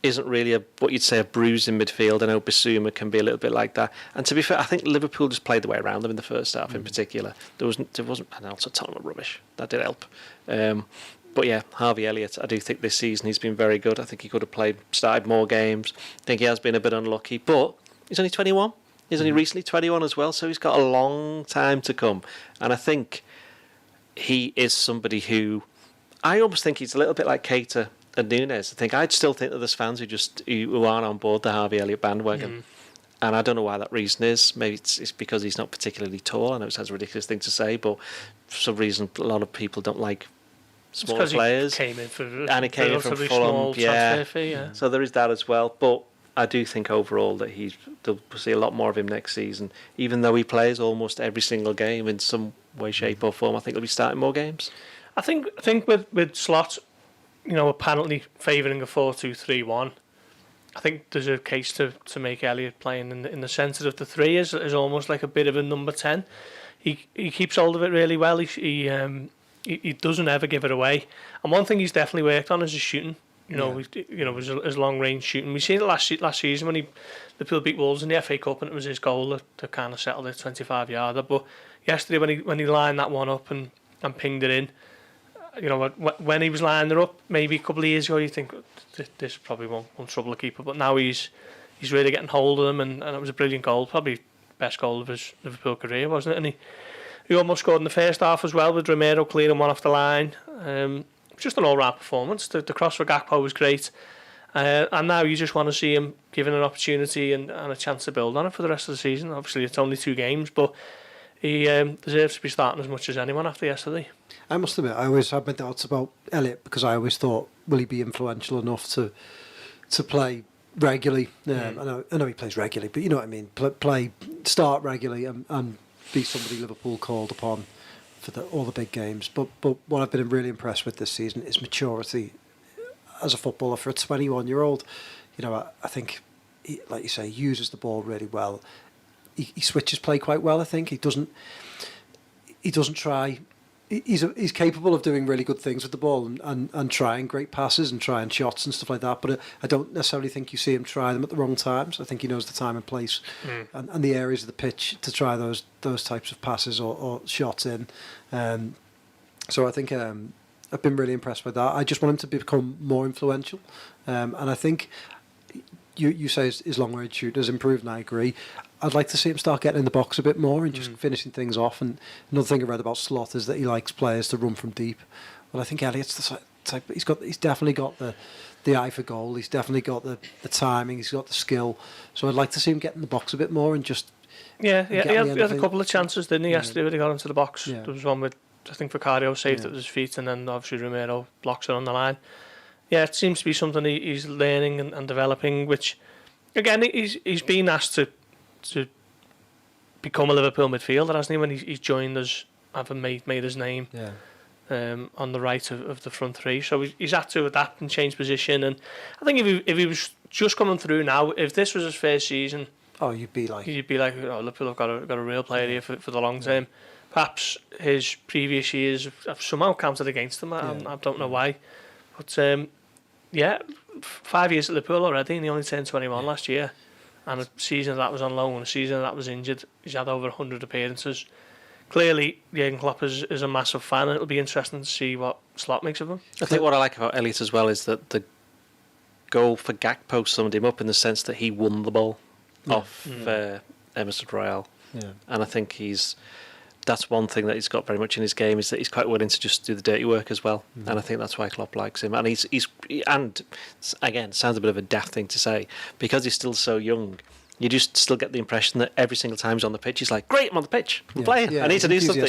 isn't really what you'd say a bruising midfield. I know Bissouma can be a little bit like that. And to be fair, I think Liverpool just played the way around them in the first half in particular. There wasn't, and also Tottenham were rubbish. That did help. But yeah, Harvey Elliott, I do think this season he's been very good. I think he could have started more games. I think he has been a bit unlucky, but he's only 21. He's only recently 21 as well, so he's got a long time to come. And I think he is somebody who, I almost think he's a little bit like Keita and Nunez. I'd still think that there's fans who aren't on board the Harvey Elliott bandwagon. And I don't know why that reason is. Maybe it's because he's not particularly tall. I know it sounds a ridiculous thing to say, but for some reason a lot of people don't like small players. He came in from Fulham, fee, So there is that as well. But I do think overall that they'll see a lot more of him next season. Even though he plays almost every single game in some way, shape or form, I think he'll be starting more games. I think with Slot, apparently favouring a 4-2-3-1, I think there's a case to make Elliott playing in the centre of the three is almost like a bit of a number 10. He keeps hold of it really well. He doesn't ever give it away. And one thing he's definitely worked on is his shooting. His long range shooting. We seen it last season when Liverpool beat Wolves in the FA Cup, and it was his goal to kind of settle the 25-yarder. But yesterday when he lined that one up and pinged it in, when he was lining her up, maybe a couple of years ago, you think this probably won't trouble the keeper. But now he's really getting hold of them, and it was a brilliant goal, probably best goal of his Liverpool career, wasn't it? And he almost scored in the first half as well, with Romero clearing one off the line. Just an all-round performance. The cross for Gakpo was great, and now you just want to see him given an opportunity and a chance to build on it for the rest of the season. Obviously, it's only 2 games, but he deserves to be starting as much as anyone after yesterday. I must admit, I always had my doubts about Elliott, because I always thought, will he be influential enough to play regularly? I know he plays regularly, but you know what I mean. Start regularly and be somebody Liverpool called upon for all the big games. But what I've been really impressed with this season is maturity as a footballer for a 21-year-old. I think, like you say, he uses the ball really well. He switches play quite well. I think he doesn't try he's capable of doing really good things with the ball and trying great passes and trying shots and stuff like that. But I don't necessarily think you see him try them at the wrong times. I think he knows the time and place and the areas of the pitch to try those types of passes or shots in. So I think I've been really impressed with that. I just want him to become more influential, and I think you say his long range shoot has improved, and I agree. I'd like to see him start getting in the box a bit more and just finishing things off. And another thing I read about Slot is that he likes players to run from deep. Well, I think Elliott's the type. He's definitely got the eye for goal. He's definitely got the timing. He's got the skill. So I'd like to see him get in the box a bit more and just. He had a couple of chances, didn't he? Yesterday, when he got into the box. Yeah. There was one with, I think, Vicario saved it with his feet, and then obviously Romero blocks it on the line. Yeah, it seems to be something he's learning and developing, which, again, he's been asked to become a Liverpool midfielder, hasn't he, when he's joined us, having made his name on the right of the front three. So he's had to adapt and change position. And I think if he was just coming through now, if this was his first season, you'd be like, Liverpool have got a real player here for the long term. Perhaps his previous years have somehow counted against him. I don't know why. But 5 years at Liverpool already, and he only turned 21 last year. And a season that was on loan, and a season that was injured. He's had over 100 appearances. Clearly, Jurgen Klopp is a massive fan, and it'll be interesting to see what Slot makes of him. I think what I like about Elliott as well is that the goal for Gakpo summed him up in the sense that he won the ball off Emerson Royale. Yeah. And I think that's one thing that he's got very much in his game, is that he's quite willing to just do the dirty work as well. And I think that's why Klopp likes him. And and again, sounds a bit of a daft thing to say, because he's still so young, you just still get the impression that every single time he's on the pitch, he's like, great, I'm on the pitch, I'm playing, I need to do something.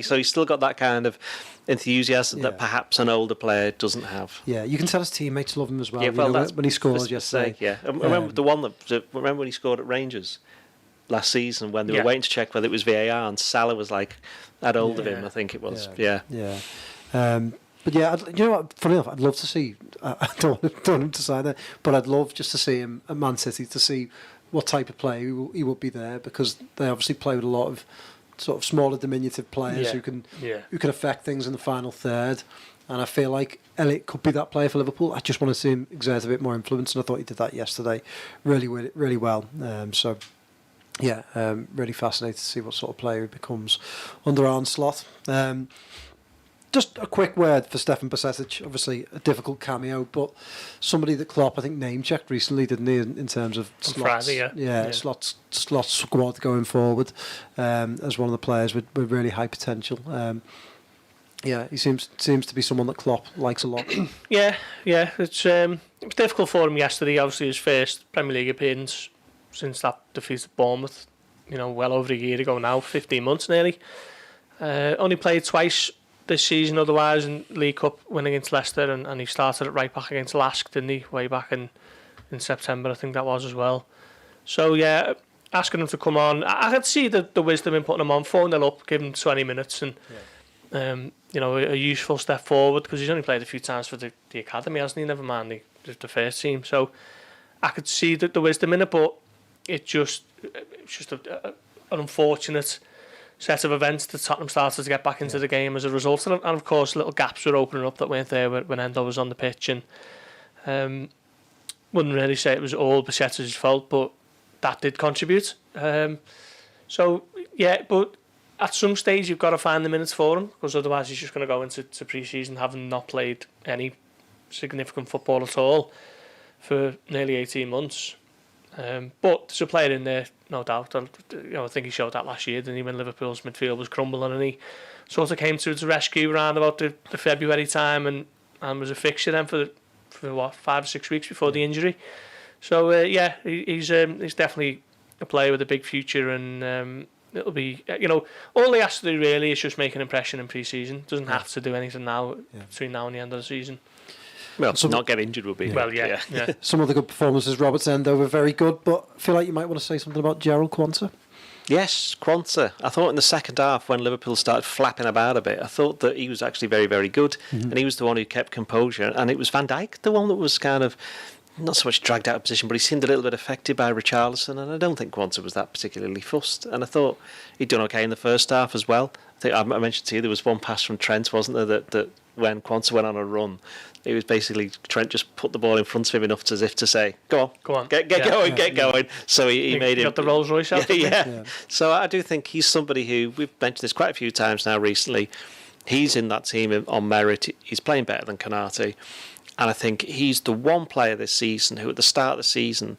So he's still got that kind of enthusiasm that perhaps an older player doesn't have. Yeah, you can tell his teammates love him as well. Yeah, well, when he scores yesterday. Remember remember when he scored at Rangers last season, when they were waiting to check whether it was VAR, and Salah was like that old of him, I think it was. But you know what, funny enough, I'd love to see, I don't want him to sign there, but I'd love just to see him at Man City, to see what type of player he would be there, because they obviously play with a lot of sort of smaller, diminutive players who can affect things in the final third. And I feel like Elliott could be that player for Liverpool. I just want to see him exert a bit more influence, and I thought he did that yesterday really well. Really fascinated to see what sort of player he becomes under Arne Slot. Just a quick word for Stefan Bajcetic. Obviously a difficult cameo, but somebody that Klopp, I think, name-checked recently, didn't he, in terms of Slot's, Slot's squad going forward, as one of the players with really high potential. He seems to be someone that Klopp likes a lot. It's difficult for him yesterday. Obviously his first Premier League appearance since that defeat at Bournemouth, well over a year ago now, 15 months nearly. Only played twice this season otherwise, in League Cup win against Leicester, and he started at right back against Lask, didn't he, way back in September, I think that was as well. So asking him to come on, I could see the wisdom in putting him on, 4-0 up, give him 20 minutes, and a useful step forward, because he's only played a few times for the academy, hasn't he, never mind the first team. So I could see the wisdom in it, but it's just an unfortunate set of events that Tottenham started to get back into the game as a result, and of course little gaps were opening up that weren't there when Endo was on the pitch, and wouldn't really say it was all Bajcetic's fault, but that did contribute. But at some stage you've got to find the minutes for him, because otherwise he's just going to go into pre-season having not played any significant football at all for nearly 18 months. But there's a player in there, no doubt. I think he showed that last year, didn't he, when Liverpool's midfield was crumbling, and he sort of came to its rescue around about the February time, and was a fixture then for 5 or 6 weeks before the injury. So he's definitely a player with a big future, and it'll be all he has to do really is just make an impression in pre-season. Doesn't have to do anything now between now and the end of the season. Well, not get injured would be. Well, yeah. Some of the good performances, Robert's Endo were very good, but I feel like you might want to say something about Jarell Quansah. Yes, Quansah. I thought in the second half, when Liverpool started flapping about a bit, I thought that he was actually very, very good, and he was the one who kept composure, and it was Van Dijk, the one that was kind of not so much dragged out of position, but he seemed a little bit affected by Richarlison, and I don't think Quansah was that particularly fussed. And I thought he'd done okay in the first half as well. I think I mentioned to you there was one pass from Trent, wasn't there, that when Quansah went on a run, it was basically Trent just put the ball in front of him enough as if to say, go on, get going. So he made him... got the Rolls Royce out. Yeah. So I do think he's somebody who, we've mentioned this quite a few times now recently, he's in that team on merit. He's playing better than Konate. And I think he's the one player this season who, at the start of the season,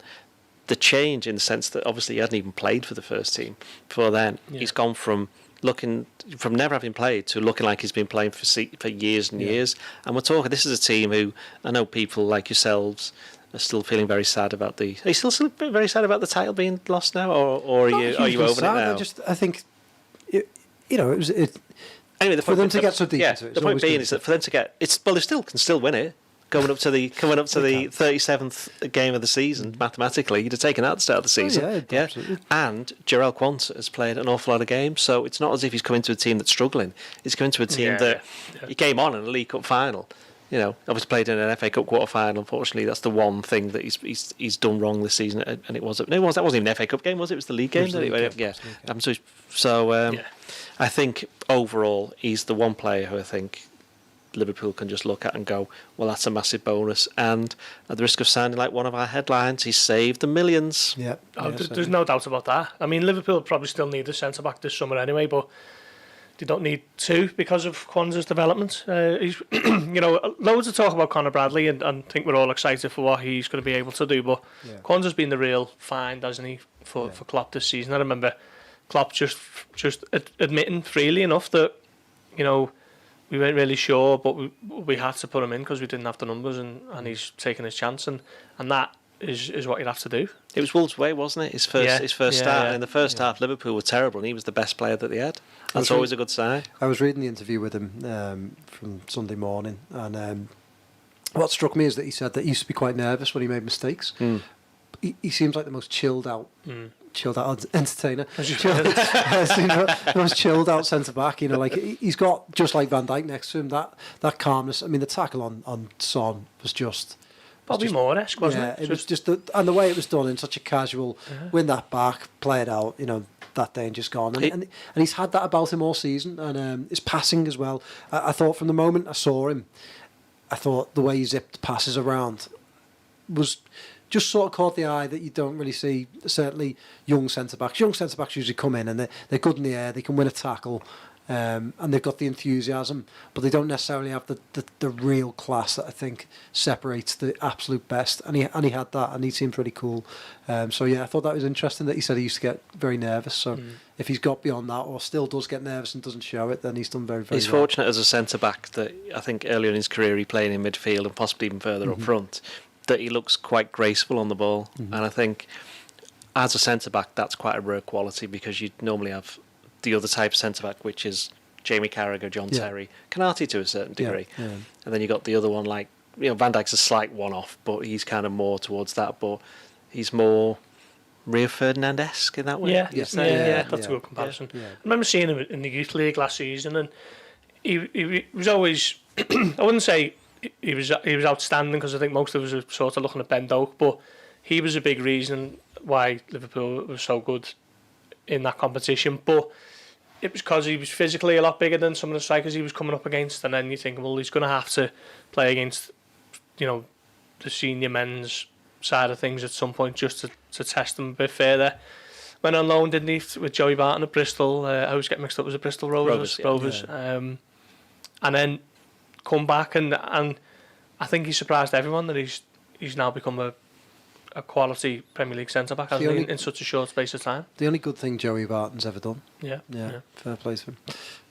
the change in the sense that obviously he hadn't even played for the first team before then. Yeah. He's gone from never having played to looking like he's been playing for years and years. And we're talking, this is a team who, I know people like yourselves are still feeling very sad about are you still very sad about the title being lost now, or are you over sad. it now? I think, it was. Anyway, for them to get so deep into it. The point being is that for them to get, they can still win it. Coming up to the 37th game of the season, mathematically, you'd have taken that at the start of the season. Absolutely. And Jarell Quansah has played an awful lot of games, so it's not as if he's coming to a team that's struggling. He's coming to a team that he came on in a League Cup final. Obviously played in an FA Cup quarter final. Unfortunately, that's the one thing that he's done wrong this season. And that wasn't even an FA Cup game, was it? It was the league game. I think overall he's the one player who I think Liverpool can just look at and go, well, that's a massive bonus. And at the risk of sounding like one of our headlines, he saved the millions. There's no doubt about that. I mean, Liverpool probably still need a centre back this summer anyway, but they don't need two because of Quansah's development. He's, loads of talk about Conor Bradley, and think we're all excited for what he's going to be able to do. But Quansah's been the real find, hasn't he, for Klopp this season? I remember Klopp just admitting freely enough that we weren't really sure, but we had to put him in because we didn't have the numbers, and he's taking his chance, and that is what you'd have to do. It was Wolves' way, wasn't it? His first start. And in the first half, Liverpool were terrible, and he was the best player that they had. That's always a good sign. I was reading the interview with him from Sunday morning, and what struck me is that he said that he used to be quite nervous when he made mistakes. He seems like the most chilled out entertainer. The most chilled out centre back. He's got, just like Van Dijk next to him, that calmness. I mean, the tackle on Son was just Bobby Moore-esque, wasn't it? It was just and the way it was done in such a casual, win that back, play it out. That danger's gone, and he's had that about him all season, and his passing as well. I thought from the moment I saw him, I thought the way he zipped passes around was just sort of caught the eye that you don't really see, certainly young centre-backs. Young centre-backs usually come in and they're good in the air, they can win a tackle, and they've got the enthusiasm, but they don't necessarily have the real class that I think separates the absolute best. And he had that, and he seemed really cool. I thought that was interesting that he said he used to get very nervous. So if he's got beyond that, or still does get nervous and doesn't show it, then he's done very, very well. He's fortunate as a centre-back that I think earlier in his career he played in midfield and possibly even further up front, that he looks quite graceful on the ball. And I think as a centre-back, that's quite a rare quality, because you normally have the other type of centre-back, which is Jamie Carragher, John Terry, Konate to a certain degree. And then you got the other one, like, Van Dijk's a slight one-off, but he's kind of more towards that, but he's more Rio Ferdinand-esque in that way. That's a good comparison. I remember seeing him in the Youth League last season, and he was always, I wouldn't say he was outstanding, because I think most of us are sort of looking at Ben Doak, but he was a big reason why Liverpool was so good in that competition. But it was because he was physically a lot bigger than some of the strikers he was coming up against, and then you think, well, he's going to have to play against, the senior men's side of things at some point, just to test them a bit further. Went on loan, didn't he, with Joey Barton at Bristol? I always get mixed up, was it Bristol Rovers? And then come back, and I think he surprised everyone that he's now become a quality Premier League centre-back, hasn't he, in such a short space of time. The only good thing Joey Barton's ever done. Yeah. Fair play to him.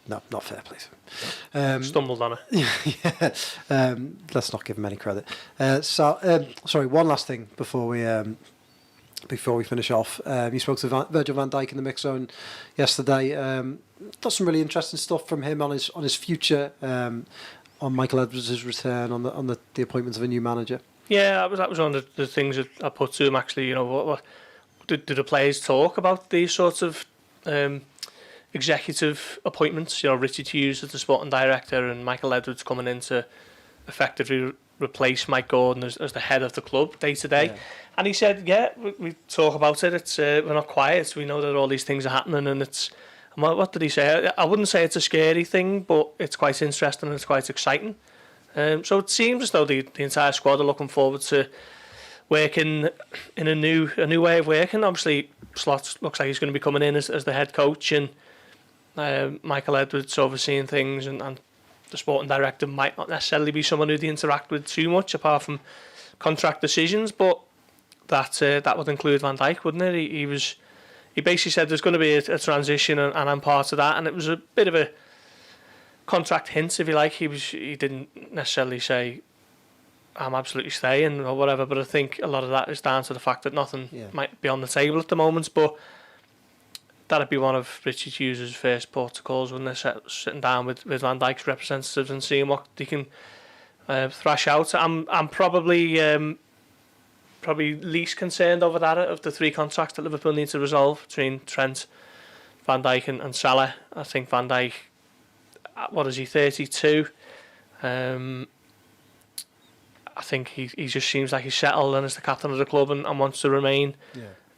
No, not fair play to him. Stumbled on it. Let's not give him any credit. Sorry, one last thing before we finish off. You spoke to Virgil van Dijk in the mix zone yesterday. Got some really interesting stuff from him on his future, on Michael Edwards' return, on the appointment of a new manager. Yeah, that was one of the things that I put to him, actually. What do the players talk about these sorts of executive appointments? Richie Hughes as the sporting director, and Michael Edwards coming in to effectively replace Mike Gordon as the head of the club day to day. Yeah. And he said, yeah, we talk about it. It's we're not quiet. We know that all these things are happening, and it's. What did he say? I wouldn't say it's a scary thing, but it's quite interesting and it's quite exciting. So it seems as though the entire squad are looking forward to working in a new way of working. Obviously, Slot looks like he's going to be coming in as the head coach, and Michael Edwards overseeing things, and the sporting director might not necessarily be someone who they interact with too much, apart from contract decisions. But that would include Van Dijk, wouldn't it? He basically said there's going to be a transition, and I'm part of that. And it was a bit of a contract hint, if you like. He didn't necessarily say I'm absolutely staying or whatever, but I think a lot of that is down to the fact that nothing might be on the table at the moment. But that'd be one of Richard Hughes' first protocols, wouldn't it? Sitting down with Van Dijk's representatives and seeing what they can thrash out. I'm probably least concerned over that of the three contracts that Liverpool need to resolve between Trent, Van Dijk and Salah. I think Van Dijk, what is he, 32? I think he just seems like he's settled and is the captain of the club and wants to remain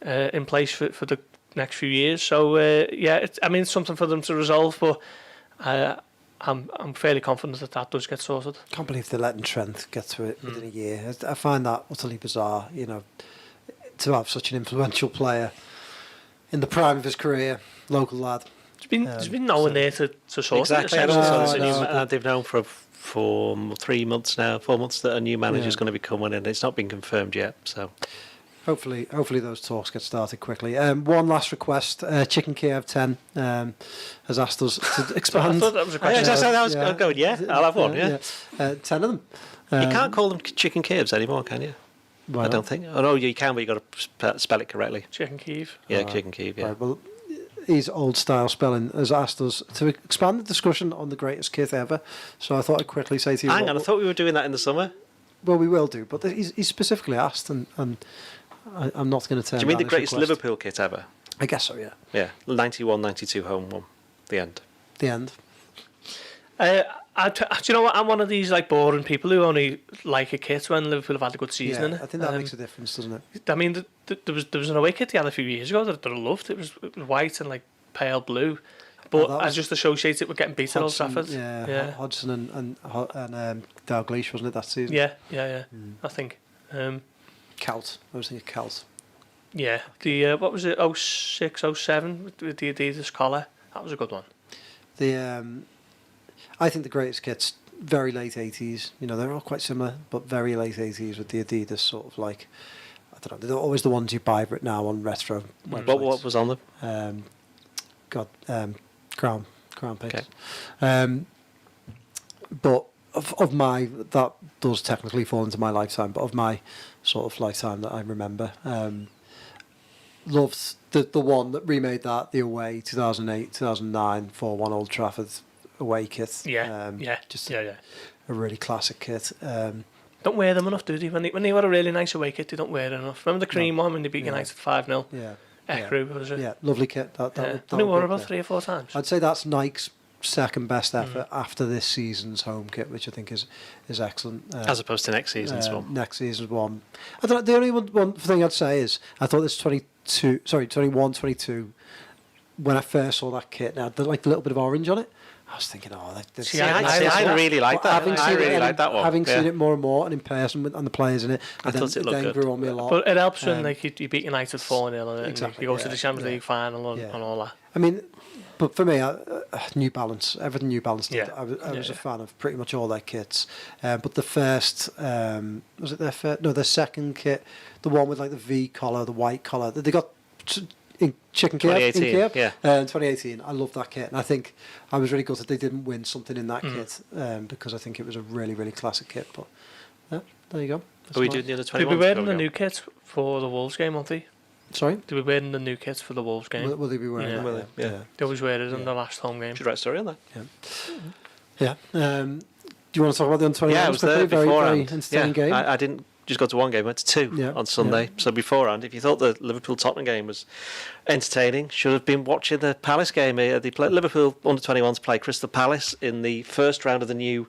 in place for the next few years. So it's something for them to resolve, but I'm fairly confident that does get sorted. Can't believe they're letting Trent get to it within a year. I find that utterly bizarre. To have such an influential player in the prime of his career, local lad. There's been no one there to sort exactly. it. Exactly. They've known for 4 months that a new manager is going to be coming in. It's not been confirmed yet, so. Hopefully those talks get started quickly. One last request. Chicken Kiev 10 has asked us to expand. I thought that was a question. I'm going, I'll have one, 10 of them. You can't call them Chicken Kievs anymore, can you? Why I not? don't think. Oh, no, you can, but you've got to spell it correctly. Chicken Kiev. Yeah, Chicken Kiev, yeah. Right, well, his old style spelling has asked us to expand the discussion on the greatest kit ever. So I thought I'd quickly say to you... Hang on, I thought we were doing that in the summer. Well, we will do, but he's specifically asked, and I'm not going to turn. Do you mean the greatest request. Liverpool kit ever? I guess so, yeah. Yeah, 91, 92 home one. The end. The end. Do you know what? I'm one of these boring people who only like a kit when Liverpool have had a good season in it. I think that makes a difference, doesn't it? I mean, there was an away kit they had a few years ago that I loved. It was white and pale blue, but I just associate it with getting beat at Old Trafford. Yeah. Hodgson and Dalglish, wasn't it, that season? Yeah. I think. Celt. I was thinking Celt. Yeah. The what was it? 06, 07 with the Adidas collar. That was a good one. I think the greatest kit's very late 80s. They're all quite similar, but very late 80s with the Adidas sort of I don't know. They're always the ones you buy now on retro websites. What was on them? Crown Picks. Okay. But of my, that does technically fall into my lifetime, but of my sort of lifetime that I remember, loved the one that remade that, the away 2008, 2009 4-1 Old Trafford away kit. A really classic kit. Don't wear them enough, do they? When they were a really nice away kit, they don't wear it enough. Remember the cream one when they beat United 5-0? Yeah. Ecru, was it? Yeah, lovely kit. Only wore about 3 or 4 times. I'd say that's Nike's second best effort after this season's home kit, which I think is excellent. As opposed to next season's one. Next season's one. I thought the only one thing I'd say is I thought this 21, 22, when I first saw that kit, now the little bit of orange on it, I was thinking, I really like that. I really like that one. Having seen it more and more, and in person and the players in it, I thought it looked good. Grew on me a lot. But it helps when you beat United 4-0 exactly, and you go to the Champions League final and all that. I mean, but for me, New Balance, everything New Balance did, I was a fan of pretty much all their kits. But the first, was it their first? No, their second kit, the one with the V collar, the white collar, they got in Chicken Kiev, 2018. I loved that kit, and I think I was really gutted they didn't win something in that kit, because I think it was a really, really classic kit. But there you go. Are we doing the other 21? Did we wear the new kits for the Wolves game, won't they? Sorry? Did we wear the new kits for the Wolves game? Will they be wearing that? Will they? Yeah. They always wear it in the last home game. Should write a story on that. Yeah. Do you want to talk about the under 21? Yeah, I was there beforehand. Very entertaining game. I didn't just go to one game, I went to 2 on Sunday. Yeah. So beforehand, if you thought the Liverpool-Tottenham game was entertaining, should have been watching the Palace game. Liverpool under-21s play Crystal Palace in the first round of the new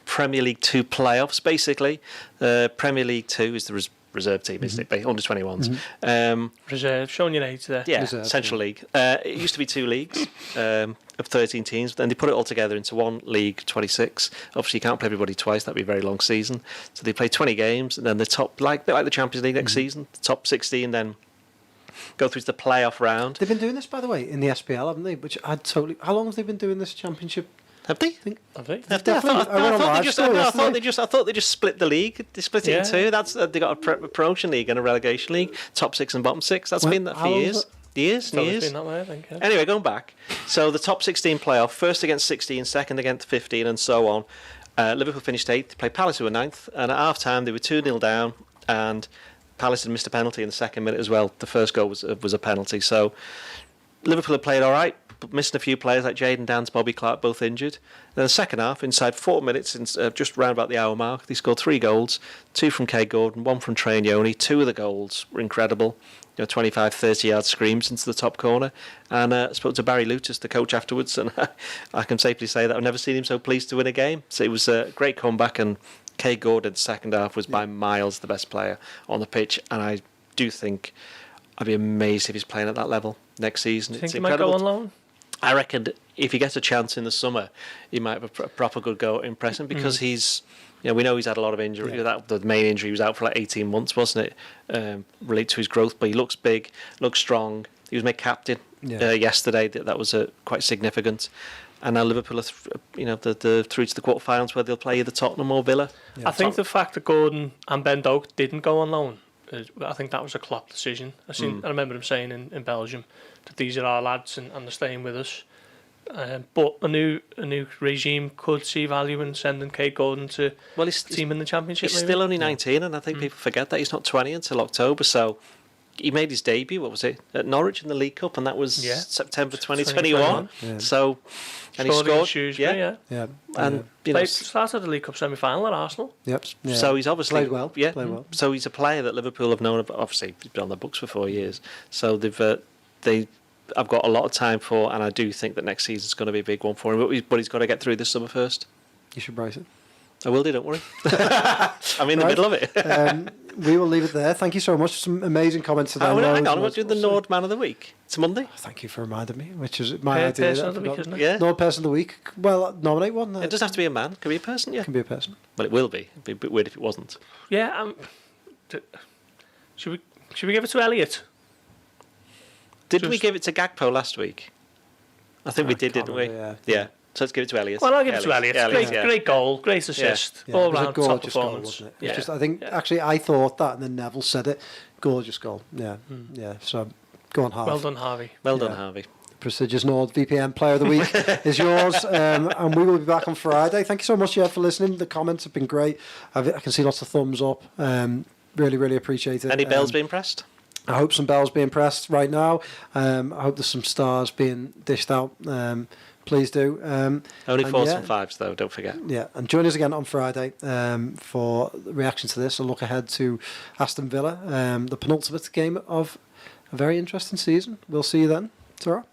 Premier League 2 playoffs, basically. Premier League 2 is the reserve team, isn't it? Under 21s. Reserve, showing your age there. Yeah, Reserve, Central League. It used to be 2 leagues of 13 teams. Then they put it all together into one league, 26. Obviously, you can't play everybody twice. That'd be a very long season. So they play 20 games, and then the top, a bit like the Champions League next season, the top 16 then go through to the playoff round. They've been doing this, by the way, in the SPL, haven't they? Which I'd totally. How long have they been doing this championship? Have they? Have they? I thought they just split the league. They split it in two. They got a promotion league and a relegation league. Top 6 and bottom 6. That's been that for years. Years. Been that way, I think. Yeah. Anyway, going back. So the top 16 playoff, first against 16, second against 15, and so on. Liverpool finished 8th. They played Palace, who were 9th. And at half time, they were 2-0 down. And Palace had missed a penalty in the second minute as well. The first goal was a penalty. So Liverpool had played all right, but missing a few players like Jadon Dance, Bobby Clark, both injured. Then the second half, inside 4 minutes, just round about the hour mark, they scored 3 goals, 2 from Kay Gordon, 1 from Trey Yoni. 2 of the goals were incredible. 25, 30-yard screams into the top corner. And I spoke to Barry Lutis, the coach, afterwards, and I can safely say that I've never seen him so pleased to win a game. So it was a great comeback, and Kay Gordon's second half was by miles the best player on the pitch, and I do think I'd be amazed if he's playing at that level next season. Do you think he might go on loan? I reckon if he gets a chance in the summer, he might have a proper good go at impressing, because he's, we know he's had a lot of injury. The main injury, he was out for like 18 months, wasn't it? Relate to his growth, but he looks big, looks strong. He was made captain yesterday. That was quite significant. And now Liverpool are, through to the quarterfinals where they'll play either Tottenham or Villa. Yeah. I think the fact that Gordon and Ben Doak didn't go on loan, I think that was a Klopp decision. I remember him saying in Belgium that these are our lads and they're staying with us. But a new regime could see value in sending Kay Gordon to team in the Championship. He's still only 19, and I think people forget that he's not 20 until October. So he made his debut, at Norwich in the League Cup, and that was September 2021. Yeah. So, and he scored. Yeah. And started the League Cup semi-final at Arsenal. Yep. Yeah. So he's obviously played well. Yeah. Played well. So he's a player that Liverpool have known. Obviously, he's been on the books for 4 years. So I've got a lot of time for, and I do think that next season's going to be a big one for him. But he's got to get through this summer first. You should brace it. I will do, don't worry. I'm in the middle of it. We will leave it there. Thank you so much. Some amazing comments today. Hang on, we're doing the Nord Man of the Week. It's Monday. Thank you for reminding me, which is my idea. Person of the week, isn't it? Yeah. Nord Person of the Week. Well, nominate one. It doesn't have to be a man. It can be a person, yeah. It can be a person. Well, it will be. It'd be a bit weird if it wasn't. Yeah. Should we give it to Elliott? Did we give it to Gakpo last week? I think we did, didn't we? Yeah. So let's give it to Elliott. Well, I'll give it to Elliott. Great goal, great assist, all round top performance. Goal, wasn't it? Just, I think actually I thought that, and then Neville said it. Gorgeous goal. Yeah. So go on, Harvey. Well done, Harvey. Well done, Harvey. Prestigious Nord VPN Player of the Week is yours, and we will be back on Friday. Thank you so much, for listening. The comments have been great. I can see lots of thumbs up. Really, really appreciate it. Any bells being pressed? I hope some bells being pressed right now. I hope there's some stars being dished out. Please do. Only 4s and 5s, though, don't forget. Yeah, and join us again on Friday for the reaction to this. A look ahead to Aston Villa, the penultimate game of a very interesting season. We'll see you then. Ta-ra.